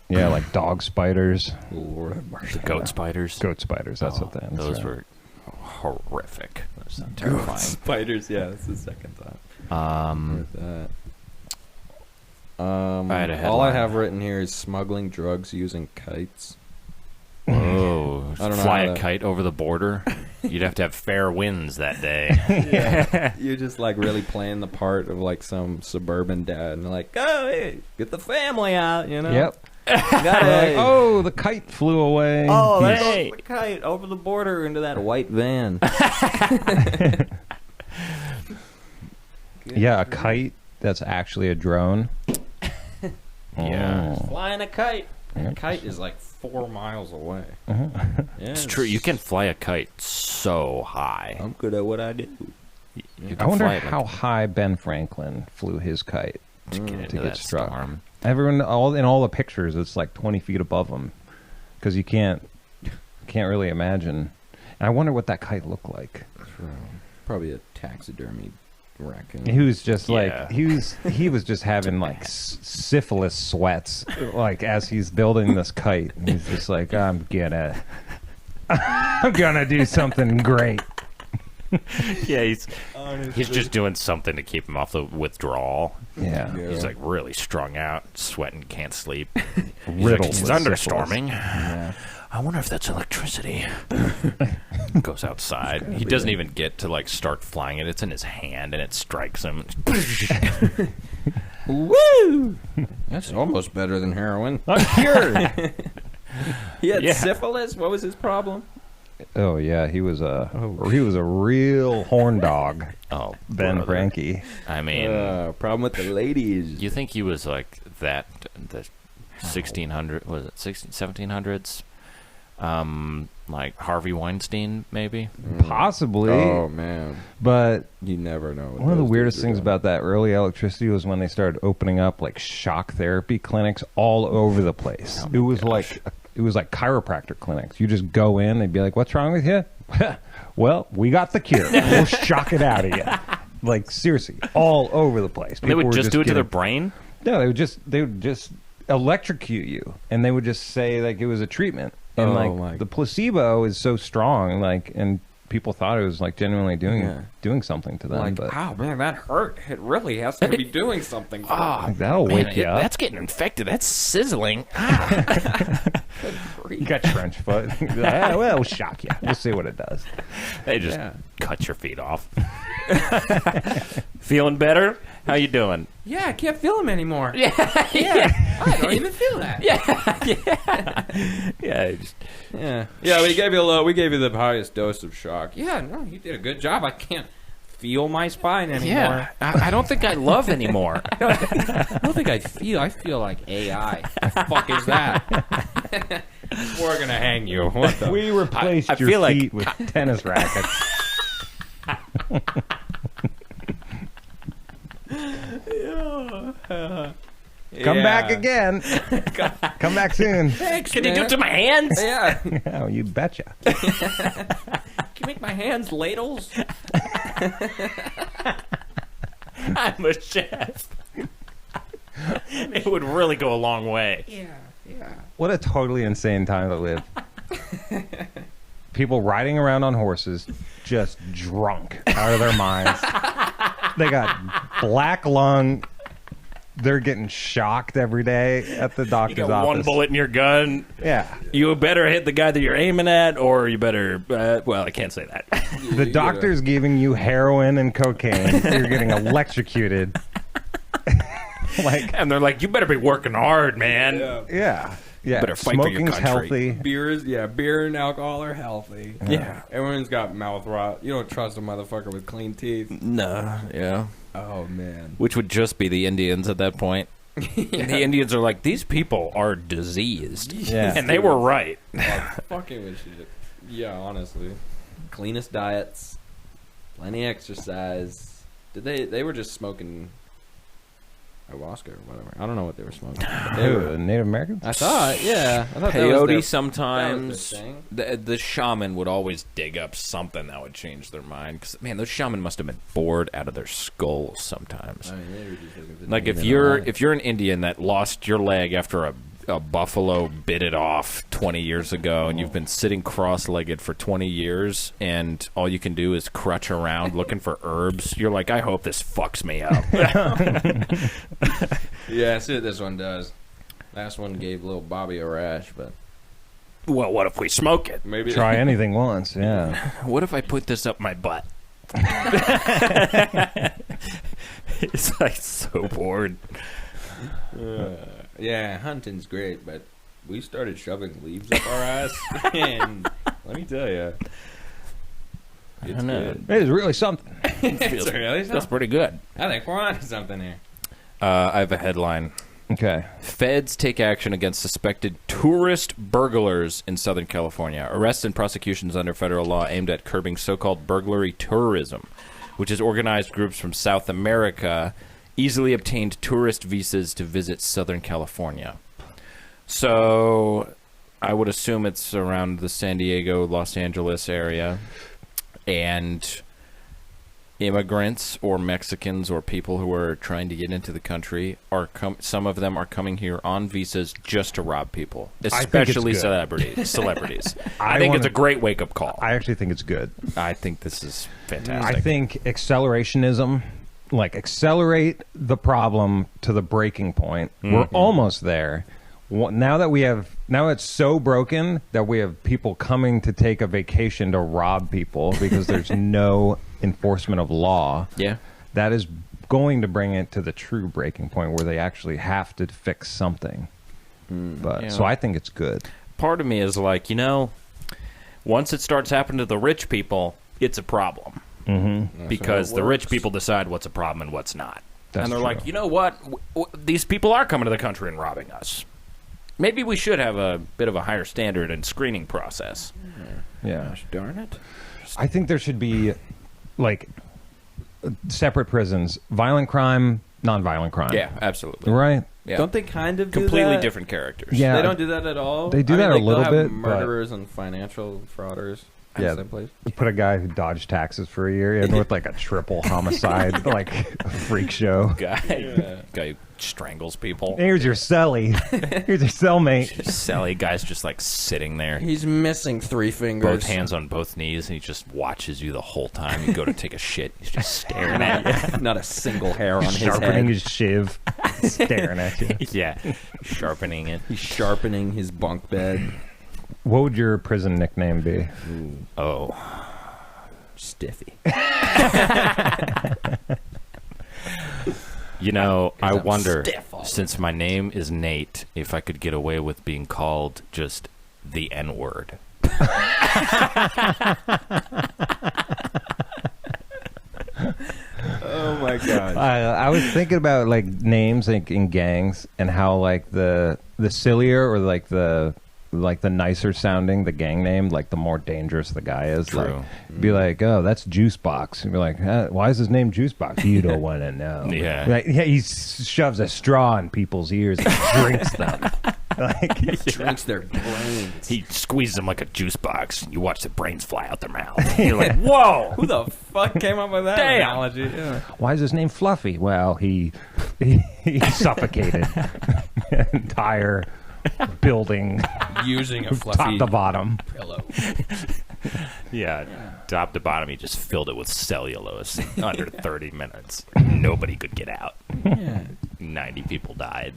Yeah, like dog spiders, Lord have mercy. the goat spiders. goat spiders. That's what that is. Those were horrific. Those sound terrifying. Spiders. Yeah, that's the second thought. With that. I had a All I headline. have written here is smuggling drugs using kites. Oh, I don't know fly how a to- kite over the border. You'd have to have fair winds that day. You're just like really playing the part of like some suburban dad, and like, oh, hey, get the family out, you know? Yep. Gotta, Like, oh, the kite flew away. oh, there Hey. goes the kite over the border into that white van. Yeah, a kite that's actually a drone. Yeah. Oh. Flying a kite. A Yep. kite is like 4 miles away. It's true. You can fly a kite so high. I'm good at what I do. You I can wonder fly it how high Ben Franklin flew his kite. to get into get that struck. storm. Everyone, in all the pictures, it's like 20 feet above him, because you can't really imagine. And I wonder what that kite looked like. Probably a taxidermy raccoon. He was just Yeah. like he was just having like syphilis sweats like as he's building this kite. And he's just like, I'm gonna do something great. Yeah, he's just doing something to keep him off the withdrawal. Yeah. He's like really strung out, sweating, can't sleep. Riddled It's with thunderstorming. Yeah. I wonder if that's electricity. Goes outside. He doesn't even get to like start flying it. It's in his hand and it strikes him. Woo! That's almost better than heroin. I'm cured. He had Yeah. syphilis. What was his problem? Oh yeah, he was a real horn dog. Oh, Ben brother. Frankie. I mean, Problem with the ladies. you think he was like that? The 1600 was it 1700s? Like Harvey Weinstein, maybe. Possibly. Oh man, But you never know. what one of the those weirdest dudes are things doing. about that early electricity was when they started opening up like shock therapy clinics all over the place. Oh It was like chiropractor clinics. You just go in, they'd be like, "What's wrong with you?" Well, we got the cure. We'll shock it out of you. Like seriously, all over the place. And they would People were just do it to their getting- brain. No, they would just electrocute you, and they would just say like it was a treatment, and Oh, like my- the placebo is so strong, like, and people thought it was like genuinely doing something to them, Like, but oh man, that hurt. It really has to be doing something. For Ah, like, that'll man, wake you up. that's getting infected. That's sizzling. You got trench foot. Well, we'll shock you. We'll see what it does. They just Yeah. cut your feet off. Feeling better? How you doing? Yeah, I can't feel him anymore. Yeah. I don't even feel that. Yeah. Just, Yeah, we gave you the highest dose of shock. Yeah, no, you did a good job. I can't feel my spine anymore. yeah. I don't think I love anymore. I don't think I feel like AI. The fuck is that? We're gonna hang you. What the? We replaced I your feel like- feet with tennis rackets. Come back again. Come back soon. Thanks, Can you do it to my hands? Yeah. Oh, you betcha. Can you make my hands ladles? I'm a chef. It would really go a long way. Yeah. What a totally insane time to live. People riding around on horses, just drunk out of their minds. They got black lung. They're getting shocked every day at the You doctor's got office. one bullet in your gun. Yeah. You better hit the guy that you're aiming at, or you better. Well, I can't say that. The doctor's giving you heroin and cocaine. You're getting electrocuted. Like, And they're like, "You better be working hard, man." yeah. Better fight for your Smoking's country. healthy. Beer and alcohol are healthy. Yeah. Everyone's got mouth rot. You don't trust a motherfucker with clean teeth. No, yeah. Oh man. Which would just be the Indians at that point. And the Indians are like, these people are diseased. Yeah. And they were right. Fucking with shit. Yeah, honestly. Cleanest diets, plenty exercise. They were just smoking ayahuasca or whatever. I don't know what they were smoking. But they were. Native Americans? I thought, yeah. I thought that was Peyote their- sometimes. that was The shaman would always dig up something that would change their mind. Because, man, those shaman must have been bored out of their skulls sometimes. I mean, they were just looking for Like, the if demon you're alive. if you're an Indian that lost your leg after a buffalo bit it off 20 years ago, and you've been sitting cross-legged for 20 years, and all you can do is crutch around looking for herbs, you're like, I hope this fucks me up. Yeah, see what this one does. Last one gave little Bobby a rash, but Well, what if we smoke it? maybe Try anything once, yeah. What if I put this up my butt? It's like so bored. Yeah, hunting's great, but we started shoving leaves up our ass, and let me tell you, it's don't know. good. It is really something. It's really That's pretty good. I think we're on to something here. I have a headline. Okay. Feds take action against suspected tourist burglars in Southern California. Arrests and prosecutions under federal law aimed at curbing so-called burglary tourism, which is organized groups from South America easily obtained tourist visas to visit Southern California. So I would assume it's around the San Diego, Los Angeles area. And immigrants or Mexicans or people who are trying to get into the country some of them are coming here on visas just to rob people, especially celebrities. I think it's a great wake-up call. I actually think it's good. I think this is fantastic. I think accelerationism, like accelerate the problem to the breaking point. We're almost there. Now it's so broken that we have people coming to take a vacation to rob people because there's no enforcement of law. Yeah. That is going to bring it to the true breaking point where they actually have to fix something. So I think it's good. Part of me is like, once it starts happening to the rich people, it's a problem. Because the rich people decide what's a problem and what's not. And they're like, you know what? These people are coming to the country and robbing us. Maybe we should have a bit of a higher standard and screening process. Yeah. Gosh darn it. I think there should be, like, separate prisons. Violent crime, non-violent crime. Yeah, absolutely. Right? Yeah. Don't they kind of do completely that? different characters? Yeah. They don't do that at all? They do that a little they'll have bit, murderers and financial frauders. in the same place. You put a guy who dodged taxes for a year in with like a triple homicide, like a freak show. Guy who strangles people. Here's your cellie. Here's your cellmate. Sally guy's just like sitting there. He's missing 3 fingers. Both hands on both knees, and he just watches you the whole time. You go to take a shit, he's just staring at you. Not a single hair on his Sharpening head. his shiv, staring at you. Yeah, sharpening it. He's sharpening his bunk bed. What would your prison nickname be? Oh, Stiffy. you know, I I'm wonder, stiff all since my name is Nate, if I could get away with being called just the N-word. Oh my god. I was thinking about like names in gangs and how like the sillier or like the nicer sounding the gang name, like the more dangerous the guy is. True. Like, be like, oh, that's Juice Box. And be like, why is his name Juice Box? You don't want to know. Yeah. Like, yeah, he shoves a straw in people's ears and drinks them. Like, Drinks their brains. He squeezes them like a juice box. You watch the brains fly out their mouth. You're like, whoa! Who the fuck came up with that Damn. analogy? Yeah. why is his name Fluffy? Well, he suffocated an entire building Using a top fluffy to bottom. pillow. Yeah, top to bottom, he just filled it with cellulose in under 30 minutes. Nobody could get out. Yeah. 90 people died.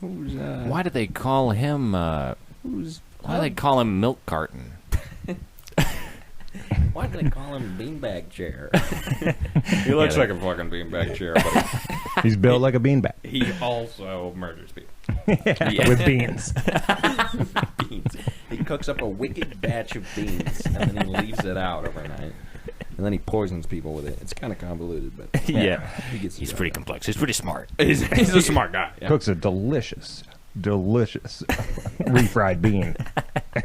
Who's Why do they call him, why do they call him Milk Carton? Why do they call him beanbag chair? He looks like a fucking beanbag chair, but He's built like a beanbag he also murders people. with beans. Beans. He cooks up a wicked batch of beans and then he leaves it out overnight. And then he poisons people with it. It's kind of convoluted, but Yeah. he gets He's pretty complex. He's pretty smart. He's a smart guy. Yeah. Cooks a delicious refried bean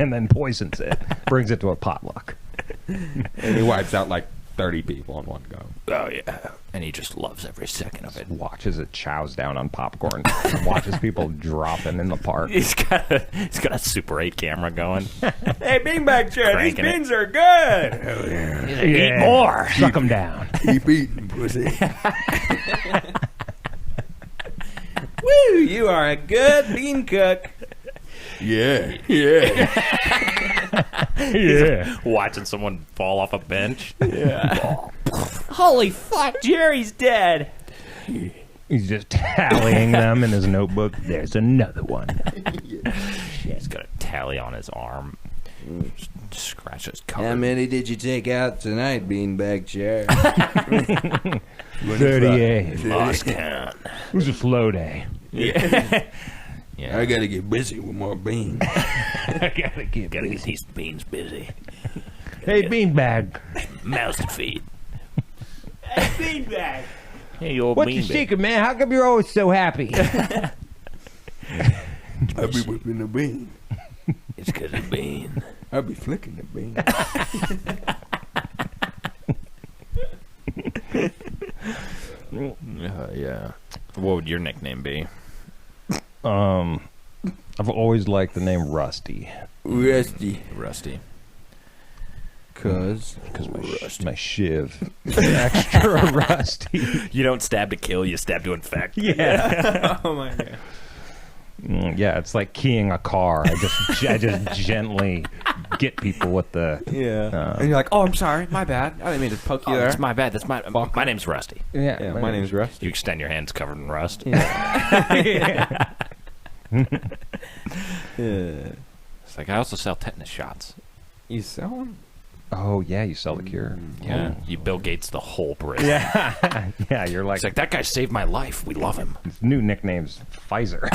and then poisons it. Brings it to a potluck. And he wipes out like 30 people in one go. Oh, yeah. And he just loves every second of it. Watches it chows down on popcorn. And watches people dropping in the park. He's got a Super 8 camera going. Hey, beanbag chair, these Cranking it. beans are good. Eat more. Suck them down. Keep eating, pussy. Woo! You are a good bean cook. Yeah. Yeah. Watching someone fall off a bench. Holy fuck, Jerry's dead. He's just tallying them in his notebook. There's another one. He's got a tally on his arm. Scratch his cover. How many did you take out tonight, beanbag chair? 38. Lost count. It was a slow day. Yeah. Yeah. I gotta get busy with more beans. I gotta get Gotta get these beans busy. Hey, beanbag. Mouse to feed. Hey, beanbag. Hey, old What's your secret, man? How come you're always so happy? I be whipping the bean. It's because of bean. I be flicking the bean. Yeah. What would your nickname be? I've always liked the name Rusty. Rusty. Rusty. Because my shiv is extra rusty. You don't stab to kill, you stab to infect. Yeah. Oh my god. Yeah, it's like keying a car. I just gently get people with the and you're like, oh, I'm sorry, my bad. I didn't mean to poke you there. It's my bad. That's my name's Rusty. yeah. My name's Rusty. You extend your hands covered in rust. Yeah. It's like I also sell tetanus shots. You sell them? Oh yeah, you sell the cure. Yeah, you Bill Gates the whole prison. Yeah, yeah. You're like, It's like that guy saved my life. We love him. his new nickname's Pfizer.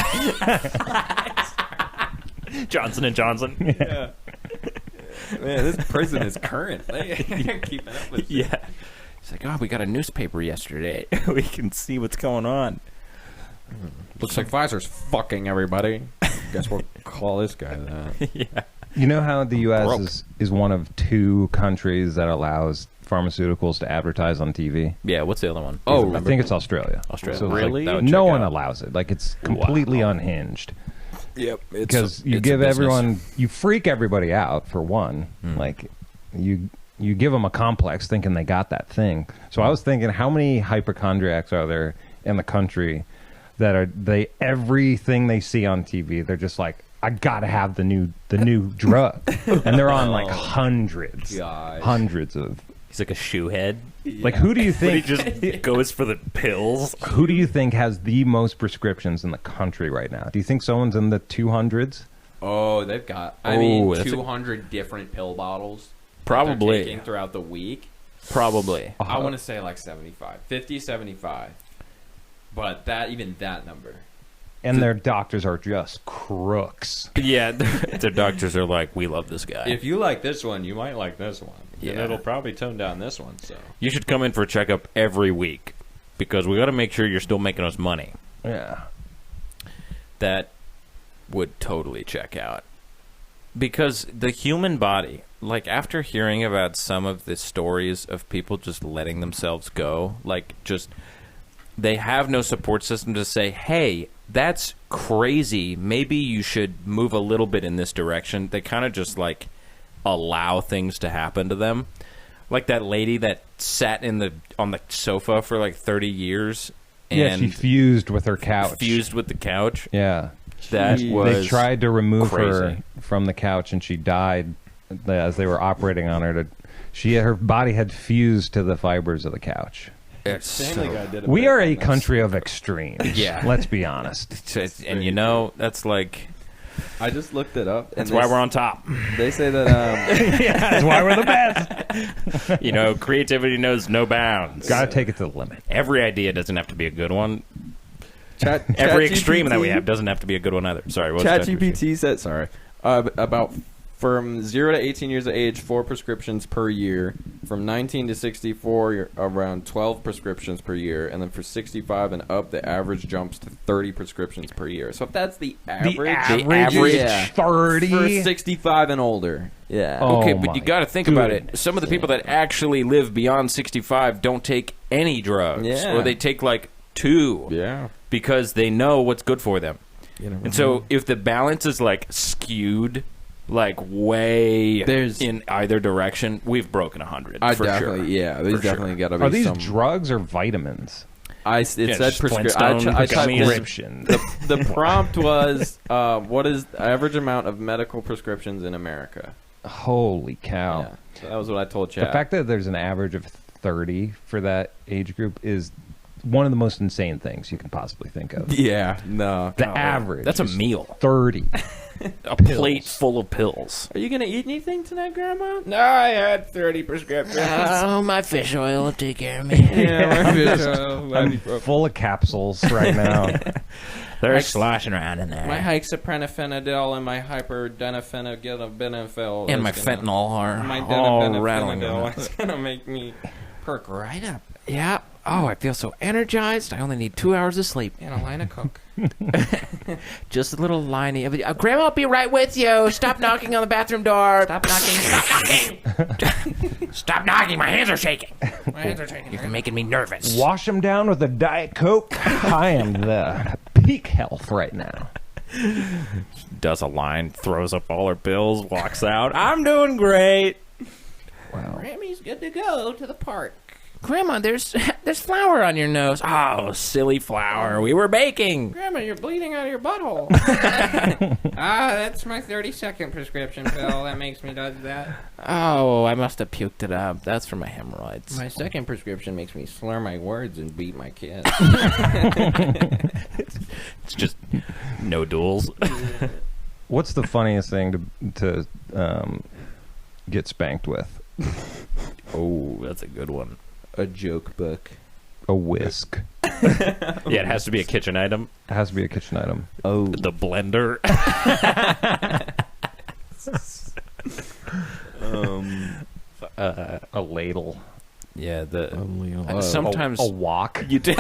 Johnson and Johnson. Yeah. Man, this prison is current. They keeping up with shit. Yeah. It's like, oh, we got a newspaper yesterday. We can see what's going on. Looks like Pfizer's fucking everybody. Guess we'll call this guy that. Yeah. You know how the Broke. U.S. is one of 2 countries that allows pharmaceuticals to advertise on TV? Yeah, what's the other one? I think it's Australia. Australia. So it's Really? like, That would no check one out. allows it. Like, it's completely Wow. unhinged. Yep. Because you give everyone, you freak everybody out, for one. Like, you give them a complex thinking they got that thing. So I was thinking, how many hypochondriacs are there in the country that are, everything they see on TV, they're just like, I gotta have the new drug. And they're on like hundreds of. He's like a shoe head. Like, who do you But he think just goes for the pills. who do you think has the most prescriptions in the country right now? Do you think someone's in the 200s? Oh, they've got, Oh, that's 200 different pill bottles. Probably. They're taking throughout the week. Probably. I want to say like 75. 50, 75. But that number. And their doctors are just crooks. Yeah, their doctors are like, we love this guy. If you like this one, you might like this one. Yeah. And it'll probably tone down this one, so. You should come in for a checkup every week because we got to make sure you're still making us money. Yeah. That would totally check out. Because the human body, like after hearing about some of the stories of people just letting themselves go, like just they have no support system to say, hey, that's crazy. Maybe you should move a little bit in this direction. They kind of just like allow things to happen to them. Like that lady that sat on the sofa for like 30 years and Yeah, she fused with her couch. fused with the couch. Yeah. That was They tried to remove her crazy. from the couch, and she died as they were operating on her. Her body had fused to the fibers of the couch. Family Guy did a We bit are on a this. country of extremes. Yeah. Let's be honest. And you know, that's like I just looked it up. that's why we're on top. They say that Yeah, that's why we're the best. You know, creativity knows no bounds. Got to take it to the limit. Every idea doesn't have to be a good one. Chat, Every ChatGPT extreme that we have doesn't have to be a good one either. Sorry, what's ChatGPT said about from 0 to 18 years of age, 4 prescriptions per year. From 19 to 64, around 12 prescriptions per year, and then for 65 and up, the average jumps to 30 prescriptions per year. So if that's the average, average yeah. 30. For 65 and older, yeah. Oh, Okay, but my you got to think about it. goodness. Some of the people that actually live beyond 65 don't take any drugs, Yeah. or they take like 2 Yeah. because they know what's good for them. You know, And so if the balance is like skewed, like way in either direction, we've broken 100 I for definitely, sure. yeah. There's For definitely sure. got to be Are these some. drugs or vitamins? It said just prescription. Flintstone I typed in- Prescription. the prompt was, what is the average amount of medical prescriptions in America? Holy cow. Yeah. So that was what I told Chad. The fact that there's an average of 30 for that age group is one of the most insane things you can possibly think of. yeah, no. The average. That's a is meal. 30. A plate full of pills. Are you going to eat anything tonight, Grandma? No, I had 30 prescriptions. Oh, my fish oil will take care of me. I'm full of capsules right now. They're sloshing around in there. My hexaprenophenadol and my hyperdenafenagilbenafil. and my fentanyl are My all rattling denafenadol around. is going to make me perk right up. Yeah. Oh, I feel so energized. I only need 2 hours of sleep. And a line of coke. Just a little liney. Grandma will be right with you. Stop knocking on the bathroom door. Stop knocking. Stop knocking. Stop knocking. My hands are shaking. My hands are shaking. You're making me nervous. Wash them down with a Diet Coke. I am the peak health right now. Does a line, throws up all her pills, walks out. I'm doing great. Wow. Grammy's good to go to the park. Grandma, there's flour on your nose. Oh, silly flour. We were baking. Grandma, you're bleeding out of your butthole. That's my 30-second prescription pill that makes me do that. Oh, I must have puked it up. That's for my hemorrhoids. My second prescription makes me slur my words and beat my kids. It's just no duels. What's the funniest thing to get spanked with? Oh, that's a good one. A joke book. A whisk. Yeah, it has to be a kitchen item. It has to be a kitchen item. Oh. The blender. A ladle. Yeah, Oh. sometimes A wok. you did.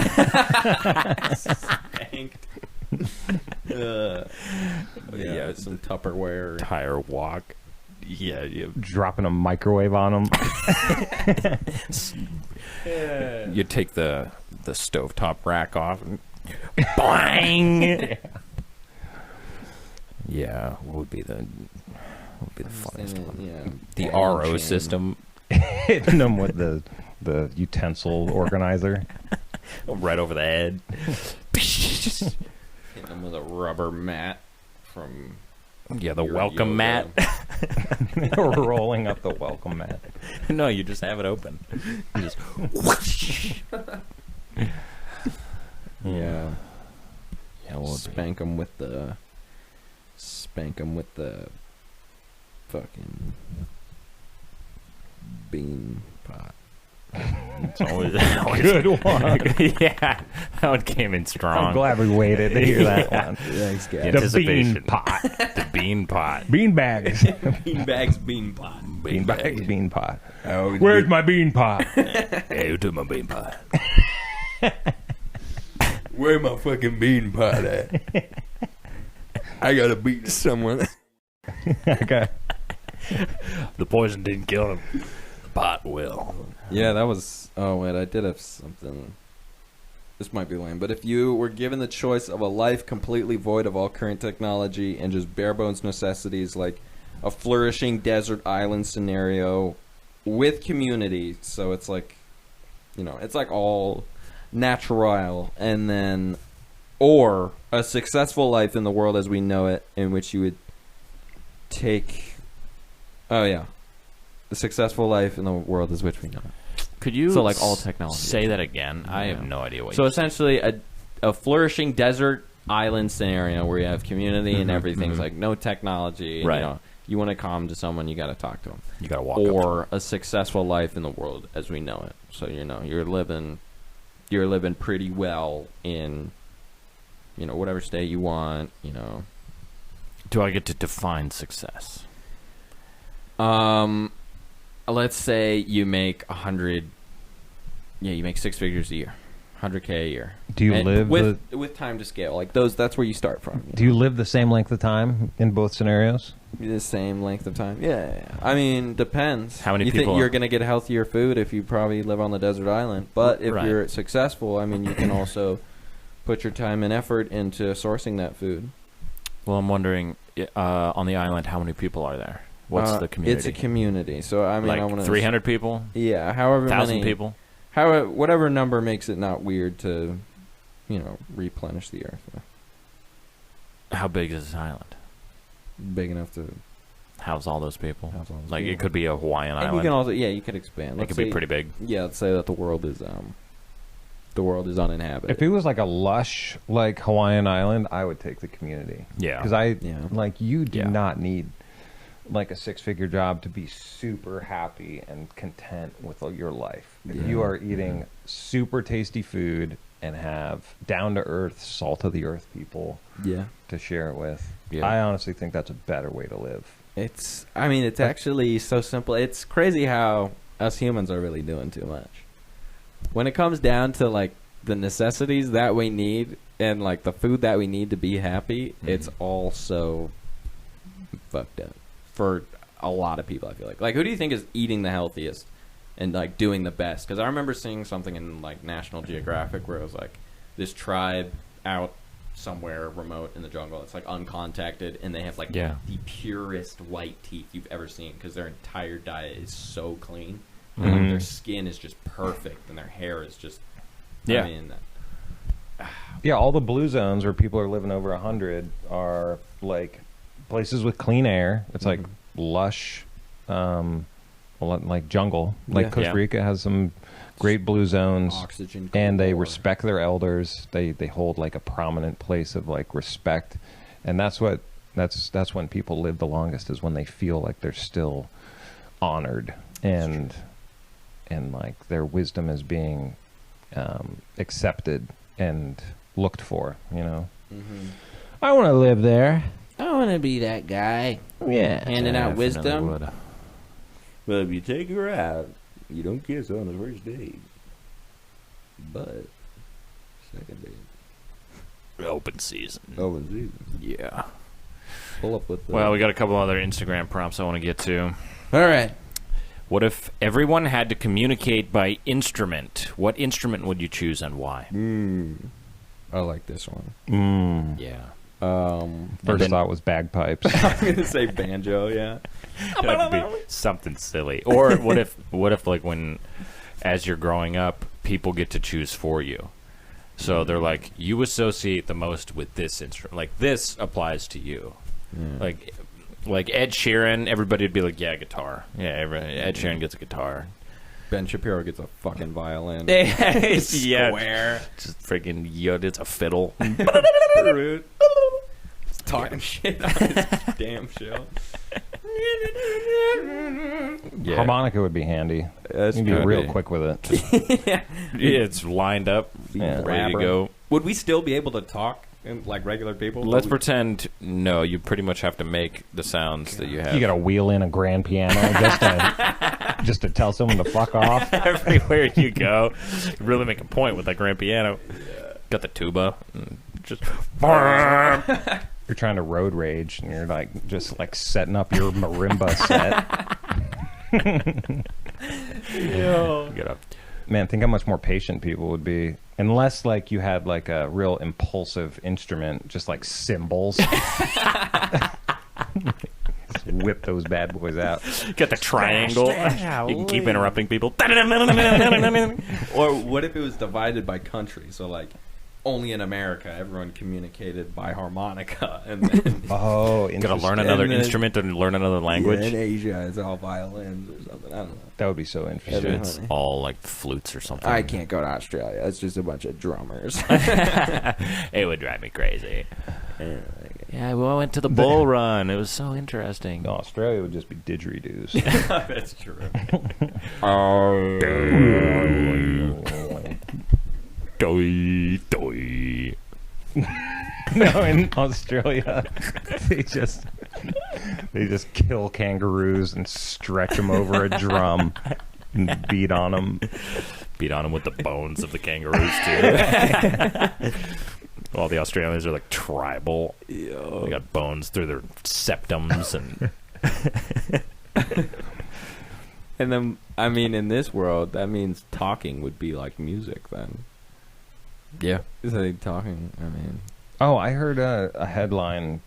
Spanked. Yeah, some Tupperware. Tire walk. Yeah, you Dropping a microwave on them. you take the stovetop rack off and bang. Yeah, what would be the funniest one? Yeah. The Ball RO chain. system Hitting them with the utensil organizer. right over the head. Hitting them with a rubber mat from. Yeah, the your welcome yoga. mat. Rolling up the welcome mat. No, you just have it open. You just whoosh. Yeah. Yeah, well, Spank them with the fucking bean pot. it's always Good one. Yeah, that one came in strong. I'm glad we waited to hear that one. Thanks, The guys. The anticipation. bean pot. The bean pot. Bean bags. Bean bags, bean pot. Bean bags, bean pot. Oh, Where's my bean pot? Hey, who took my bean pot? Where my fucking bean pot at? I gotta beat someone. Okay. The poison didn't kill him. The pot will. Yeah, that was. Oh wait, I did have something. This might be lame, but if you were given the choice of a life completely void of all current technology and just bare bones necessities, like a flourishing desert island scenario with community, so it's like, it's like all natural, and then, or a successful life in the world as we know it, in which you would take. Oh yeah. The successful life in the world is which we know. Could you So, like, all technology. say that again? I have Yeah. no idea what So you essentially, a flourishing desert island scenario where you have community and everything's like no technology. And, Right. You want to come to someone, you got to talk to them. You gotta walk up to Or a successful life in the world as we know it. So you're living pretty well in whatever state you want. Do I get to define success? Let's say you make 100. Yeah, you make 6 figures a year, 100K a year. Do you And live with time to scale? Like those, that's where you start from. Do you live the same length of time in both scenarios? The same length of time? Yeah. I mean, depends. How many you people think you're are- going to get healthier food if you probably live on the desert island? But if Right. you're successful, I mean, you can also put your time and effort into sourcing that food. Well, I'm wondering, on the island, how many people are there? What's the community? It's a community. So I mean, I want like to 300 people, Yeah, however 1,000 many people. whatever number makes it not weird to, replenish the earth. How big is this island? Big enough to House all those people? house all those Like people. it could be a Hawaiian And island. you can also, you could expand. It Let's could be say- pretty big. Yeah, let's say that the world is uninhabited. If it was like a lush, like Hawaiian island, I would take the community. Yeah. Because Yeah. you do Yeah. not need like a 6-figure job to be super happy and content with your life. If Yeah. you are eating super tasty food and have down to earth, salt of the earth people Yeah. to share it with, Yeah. I honestly think that's a better way to live. It's actually so simple. It's crazy how us humans are really doing too much. When it comes down to like the necessities that we need and like the food that we need to be happy, it's all so fucked up for a lot of people. I feel like who do you think is eating the healthiest and like doing the best? Because I remember seeing something in like National Geographic where it was like this tribe out somewhere remote in the jungle. It's like uncontacted, and they have like Yeah. the purest white teeth you've ever seen because their entire diet is so clean. Mhm. And their skin is just perfect, and their hair is just. Yeah. I mean, Yeah, all the blue zones where people are living over 100 are like places with clean air. It's like lush, like jungle. Like Yeah. Costa Yeah. Rica has some great blue zones, oxygen. and they galore. respect their elders. They hold like a prominent place of like respect, and that's when people live the longest, is when they feel like they're still honored and like their wisdom is being accepted and looked for, you know. Mhm. I want to live there. I want to be that guy. Yeah. Handing out Definitely wisdom. would. Well, if you take her out, you don't kiss her on the first date. But second date, Open season. open season. Yeah. Pull up with the. Well, we got a couple other Instagram prompts I want to get to. All right. What if everyone had to communicate by instrument? What instrument would you choose and why? I like this one. Yeah. First then- thought was bagpipes. I'm gonna say banjo. Yeah. That would be something silly. Or what if like when, as you're growing up, people get to choose for you. So they're like, you associate the most with this instrument. Like this applies to you. Like Ed Sheeran, everybody would be like, yeah, guitar. Yeah, Ed Sheeran gets a guitar. Ben Shapiro gets a fucking violin. Yeah, Square. just freaking it's a fiddle. Rude. Talking shit on his damn show. Yeah. Harmonica would be handy. That's You'd be could real be. quick with it. Yeah, it's lined up, Yeah. ready to go. Would we still be able to talk like regular people? Let's pretend no. You pretty much have to make the sounds that you have. You got to wheel in a grand piano just to tell someone to fuck off. everywhere you go. You really make a point with that grand piano. Got the tuba. And just You're trying to road rage, and you're like just like setting up your marimba set. get up. Man, think how much more patient people would be. Unless, like, you had, like, a real impulsive instrument, just, like, cymbals. Just whip those bad boys out. Got the triangle. You can keep interrupting people. Or what if it was divided by country? So like, only in America everyone communicated by harmonica, and then Oh, Gotta learn another And then- instrument and learn another language. in Asia it's all violins or something. I don't know. That would be so interesting. It's all like flutes or something. I can't go to Australia. It's just a bunch of drummers. It would drive me crazy. Yeah, well, I went to the bull run. It was so interesting. No, Australia would just be didgeridoos. That's true. Doi, doi. No, in Australia, they just kill kangaroos and stretch them over a drum and beat on them. Beat on them with the bones of the kangaroos, too. All the Australians are like tribal. They got bones through their septums and... And then, I mean, in this world, that means talking would be like music then. Yeah. Is that talking? I mean, Oh, I heard a headline.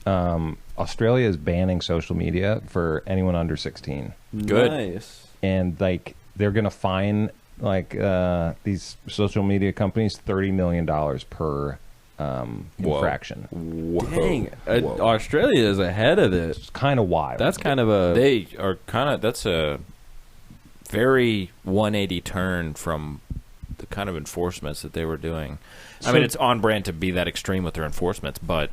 Australia is banning social media for anyone under 16. Good. Nice. And, like, they're going to fine, like, these social media companies $30 million per infraction. Dang, Australia is ahead of this. It's kind of wild. That's kind of a. They are kind of... That's a very 180 turn from the kind of enforcements that they were doing. I mean, it's on brand to be that extreme with their enforcements, but...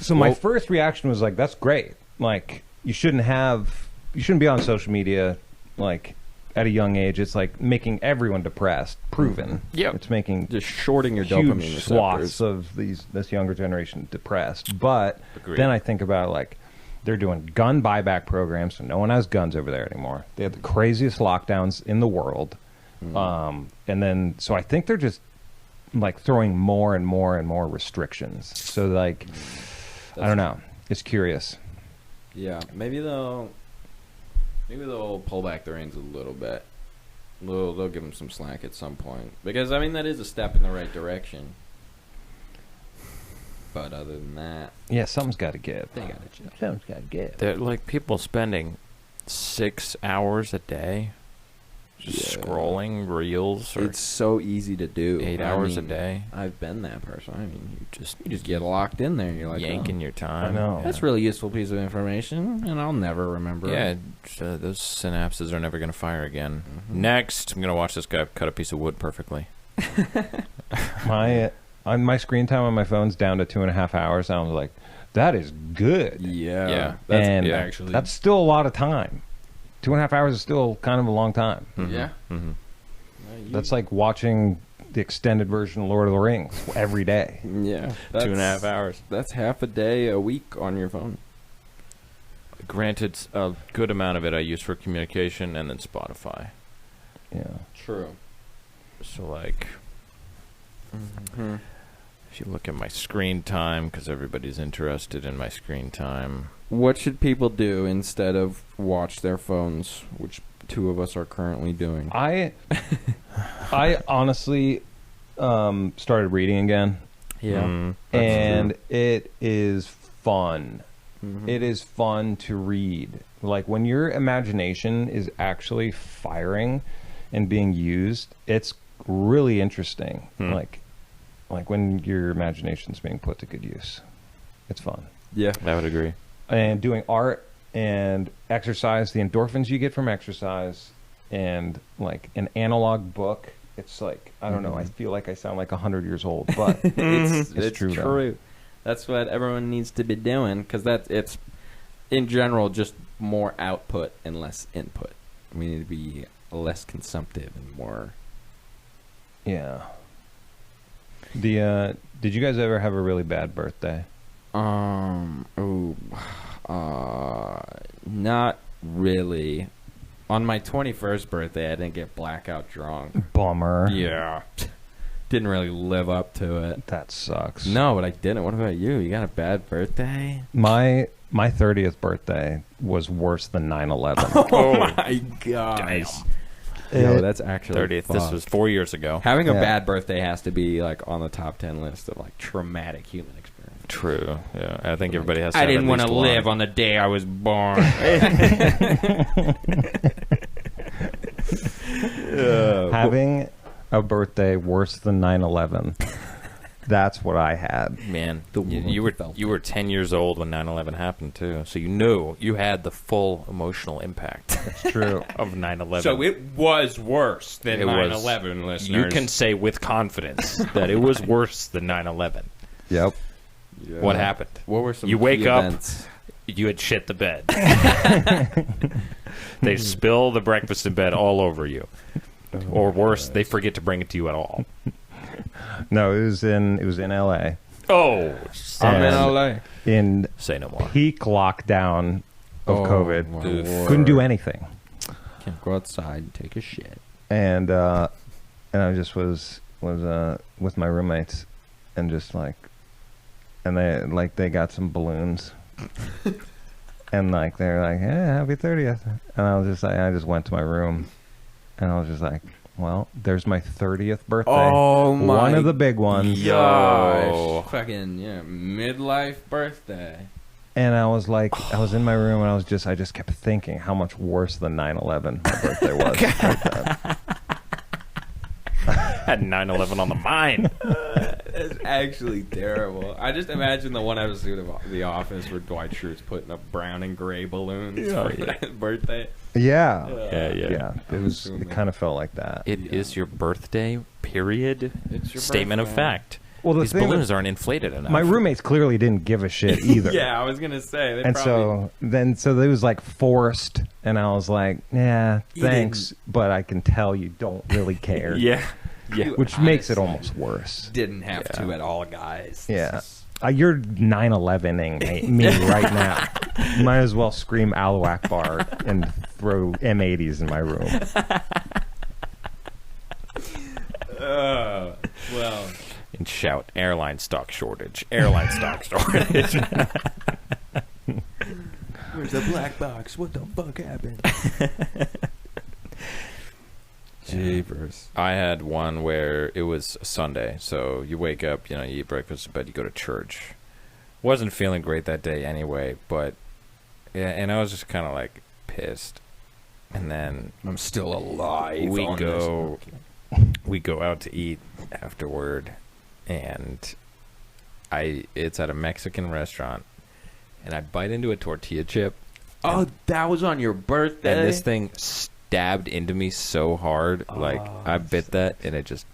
So my first reaction was like, that's great. Like, you shouldn't be on social media, like, at a young age. It's like making everyone depressed, proven. Yep. It's making just shorting your huge dopamine swaths receptors. of this younger generation depressed. But Agreed. then I think about, like, they're doing gun buyback programs, so no one has guns over there anymore. They have the craziest lockdowns in the world. And then, so I think they're just, like, throwing more and more and more restrictions. So, like... I don't know. It's curious. Yeah, maybe they'll pull back the reins a little bit. They'll give them some slack at some point, because I mean that is a step in the right direction. But other than that, Yeah, something's got to give. they gotta chill. Something's got to give. They're like people spending 6 hours a day just Yeah. scrolling reels or It's so easy to do. 8 I hours a mean, day. I've been that person. I mean, you just get locked in there. You're like, Yanking your time. I know. That's a really useful piece of information, and I'll never remember. Yeah, it. those synapses are never going to fire again. Mhm. Next, I'm going to watch this guy cut a piece of wood perfectly. My screen time on my phone's down to 2.5 hours. And I was like, that is good. Yeah, Yeah. That's And actually that's still a lot of time. 2.5 hours is still kind of a long time. Yeah. Mm-hmm. That's like watching the extended version of Lord of the Rings every day. yeah. 2.5 hours. That's half a day a week on your phone. Granted, a good amount of it I use for communication and then Spotify. Yeah. True. So, like, if you look at my screen time, because everybody's interested in my screen time. What should people do instead of watch their phones, which two of us are currently doing? I honestly started reading again, and it is fun. Mhm. It is fun to read. Like when your imagination is actually firing and being used, it's really interesting. Like when your imagination's being put to good use, it's fun. Yeah. I would agree. And doing art and exercise, the endorphins you get from exercise, and like an analog book, it's like, I don't know, I feel like I sound like 100 years old, but It's true, true. though. That's what everyone needs to be doing, because it's in general just more output and less input. We need to be less consumptive and more. yeah. Did you guys ever have a really bad birthday? Not really. On my 21st birthday, I didn't get blackout drunk. Bummer. Yeah. Didn't really live up to it. That sucks. No, but I didn't. What about you? You got a bad birthday? My 30th birthday was worse than 9/11. Oh my gosh. Yo, that's actually 30th. This was 4 years ago. Having a Yeah. bad birthday has to be like on the top 10 list of like traumatic human experience. True. Yeah, I think everybody has to I have didn't at want to least one. live on the day I was born. Having a birthday worse than 9/11. That's what I had. Man, The you world felt were 10 years old when 9/11 happened too, so you knew you had the full emotional impact It's true. of 9/11. So it was worse than It was. 9/11, listeners. You can say with confidence that it was worse than 9/11. Yep. Yeah. What happened? What were some You wake key up- events? You had shit the bed. They spill the breakfast in bed all over you, or worse, they forget to bring it to you at all. No, it was in LA. Oh, I'm in And LA. in say no more. peak lockdown of COVID. my Dude. lord. Couldn't do anything. Can't go outside and take a shit. And I just was with my roommates, and just like, and they got some balloons, and like they're like, "Yeah, happy 30th," and I was just like, I just went to my room, and I was just like, well, there's my 30th birthday. Oh my One of the big ones. Yo. Fucking yeah, midlife birthday. And I was like, I was in my room, and I just kept thinking how much worse than 9/11 my birthday was. Right then. Had 9/11 on the mind. It's actually terrible. I just imagine the one episode of The Office where Dwight Schrute's putting up brown and gray balloons for that birthday. Yeah. Yeah. It kind of felt like that. It is your birthday, period. It's your Statement of birthday. fact. Well, the These thing balloons aren't inflated enough. my roommates clearly didn't give a shit either. Yeah, I was gonna say. They And probably, so it was like forced, and I was like, yeah, You thanks, but I can tell you don't really care. Yeah. Yeah. You Which makes it honestly almost worse. didn't have Yeah. to at all, guys. Yeah. You're 9/11ing me right now. You might as well scream Allahu Akbar and throw M80s in my room. Well, And shout, airline stock shortage. Airline stock shortage. where's the black box? What the fuck happened? Jeepers. I had one where it was a Sunday, so you wake up, you eat breakfast, but you go to church. Wasn't feeling great that day anyway, but yeah, and I was just kind of like pissed. And then I'm still alive. we go out to eat afterward, and it's at a Mexican restaurant, and I bite into a tortilla chip. Oh, that was on your birthday. And this thing stabbed into me so hard, like I bit that, and it just.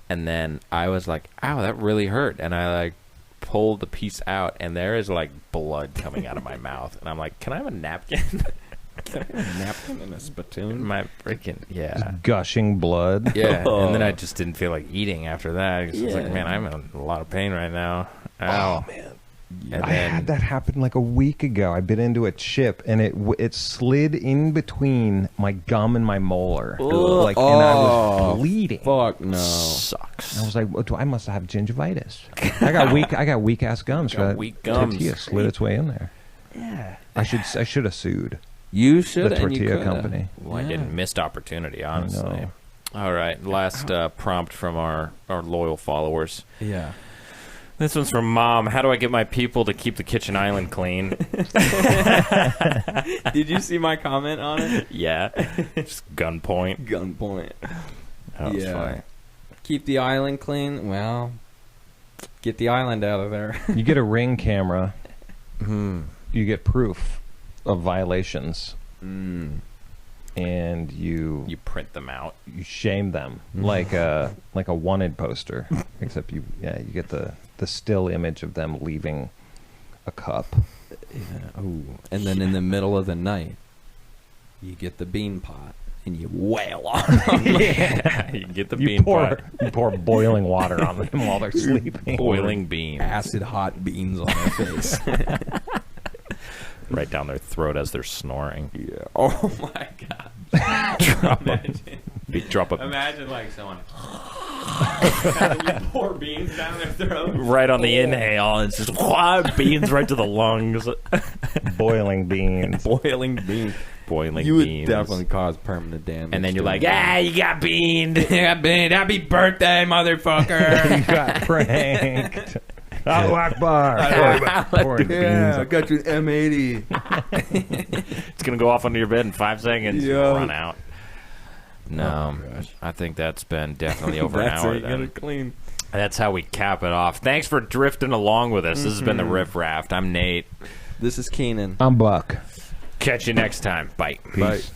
And then I was like, "Ow, that really hurt!" And I like pulled the piece out, and there is like blood coming out of my mouth, and I'm like, "Can I have a napkin?" Can I have a napkin and a spittoon? My freaking Just gushing blood. yeah. And then I just didn't feel like eating after that. I was like, Yeah. man, I'm in a lot of pain right now. Ow. Oh man. And I then had that happen like a week ago. I bit into a chip, and it slid in between my gum and my molar, and I was bleeding. Fuck no. sucks. I was like, I must have gingivitis. I got weak ass gums. Got That weak gums. tortilla slid its way in there. Yeah. I should have sued You should. the tortilla company. Well, I didn't missed opportunity, honestly. know. All right, last prompt from our loyal followers. Yeah. This one's from Mom. How do I get my people to keep the kitchen island clean? Did you see my comment on it? Yeah. Just gunpoint. Gunpoint. That was Yeah. funny. Keep the island clean. Well, get the island out of there. You get a Ring camera, Hmm. you get proof of violations, Mm. and you print them out. shame them like a wanted poster, except you get the still image of them leaving a cup. Yeah. Ooh. And then in the middle of the night, you get the bean pot and you wail on them. Yeah, you can get the You bean pour pot. you pour boiling water on them while they're sleeping. Boiling beans Acid hot beans on their face. right down their throat as they're snoring. Yeah. Oh my god. Imagine like someone. You pour beans down their throat. Right on the inhale, and it's just beans right to the lungs. Boiling beans. Boiling beans. Boiling You would beans. definitely cause permanent damage. And then you're to like, them. You got beaned. Happy birthday, motherfucker. You got pranked. Allahu Akbar. Pouring beans. got you an M80. It's going to go off under your bed in 5 seconds. Yeah. Run out. no, Oh, gosh. I think that's been definitely over an That's how hour you get then. it clean. That's how we cap it off. Thanks for drifting along with us. This has been the Riff Raft. I'm Nate. This is Keenan. I'm Buck. Catch you next time. Bye. Peace.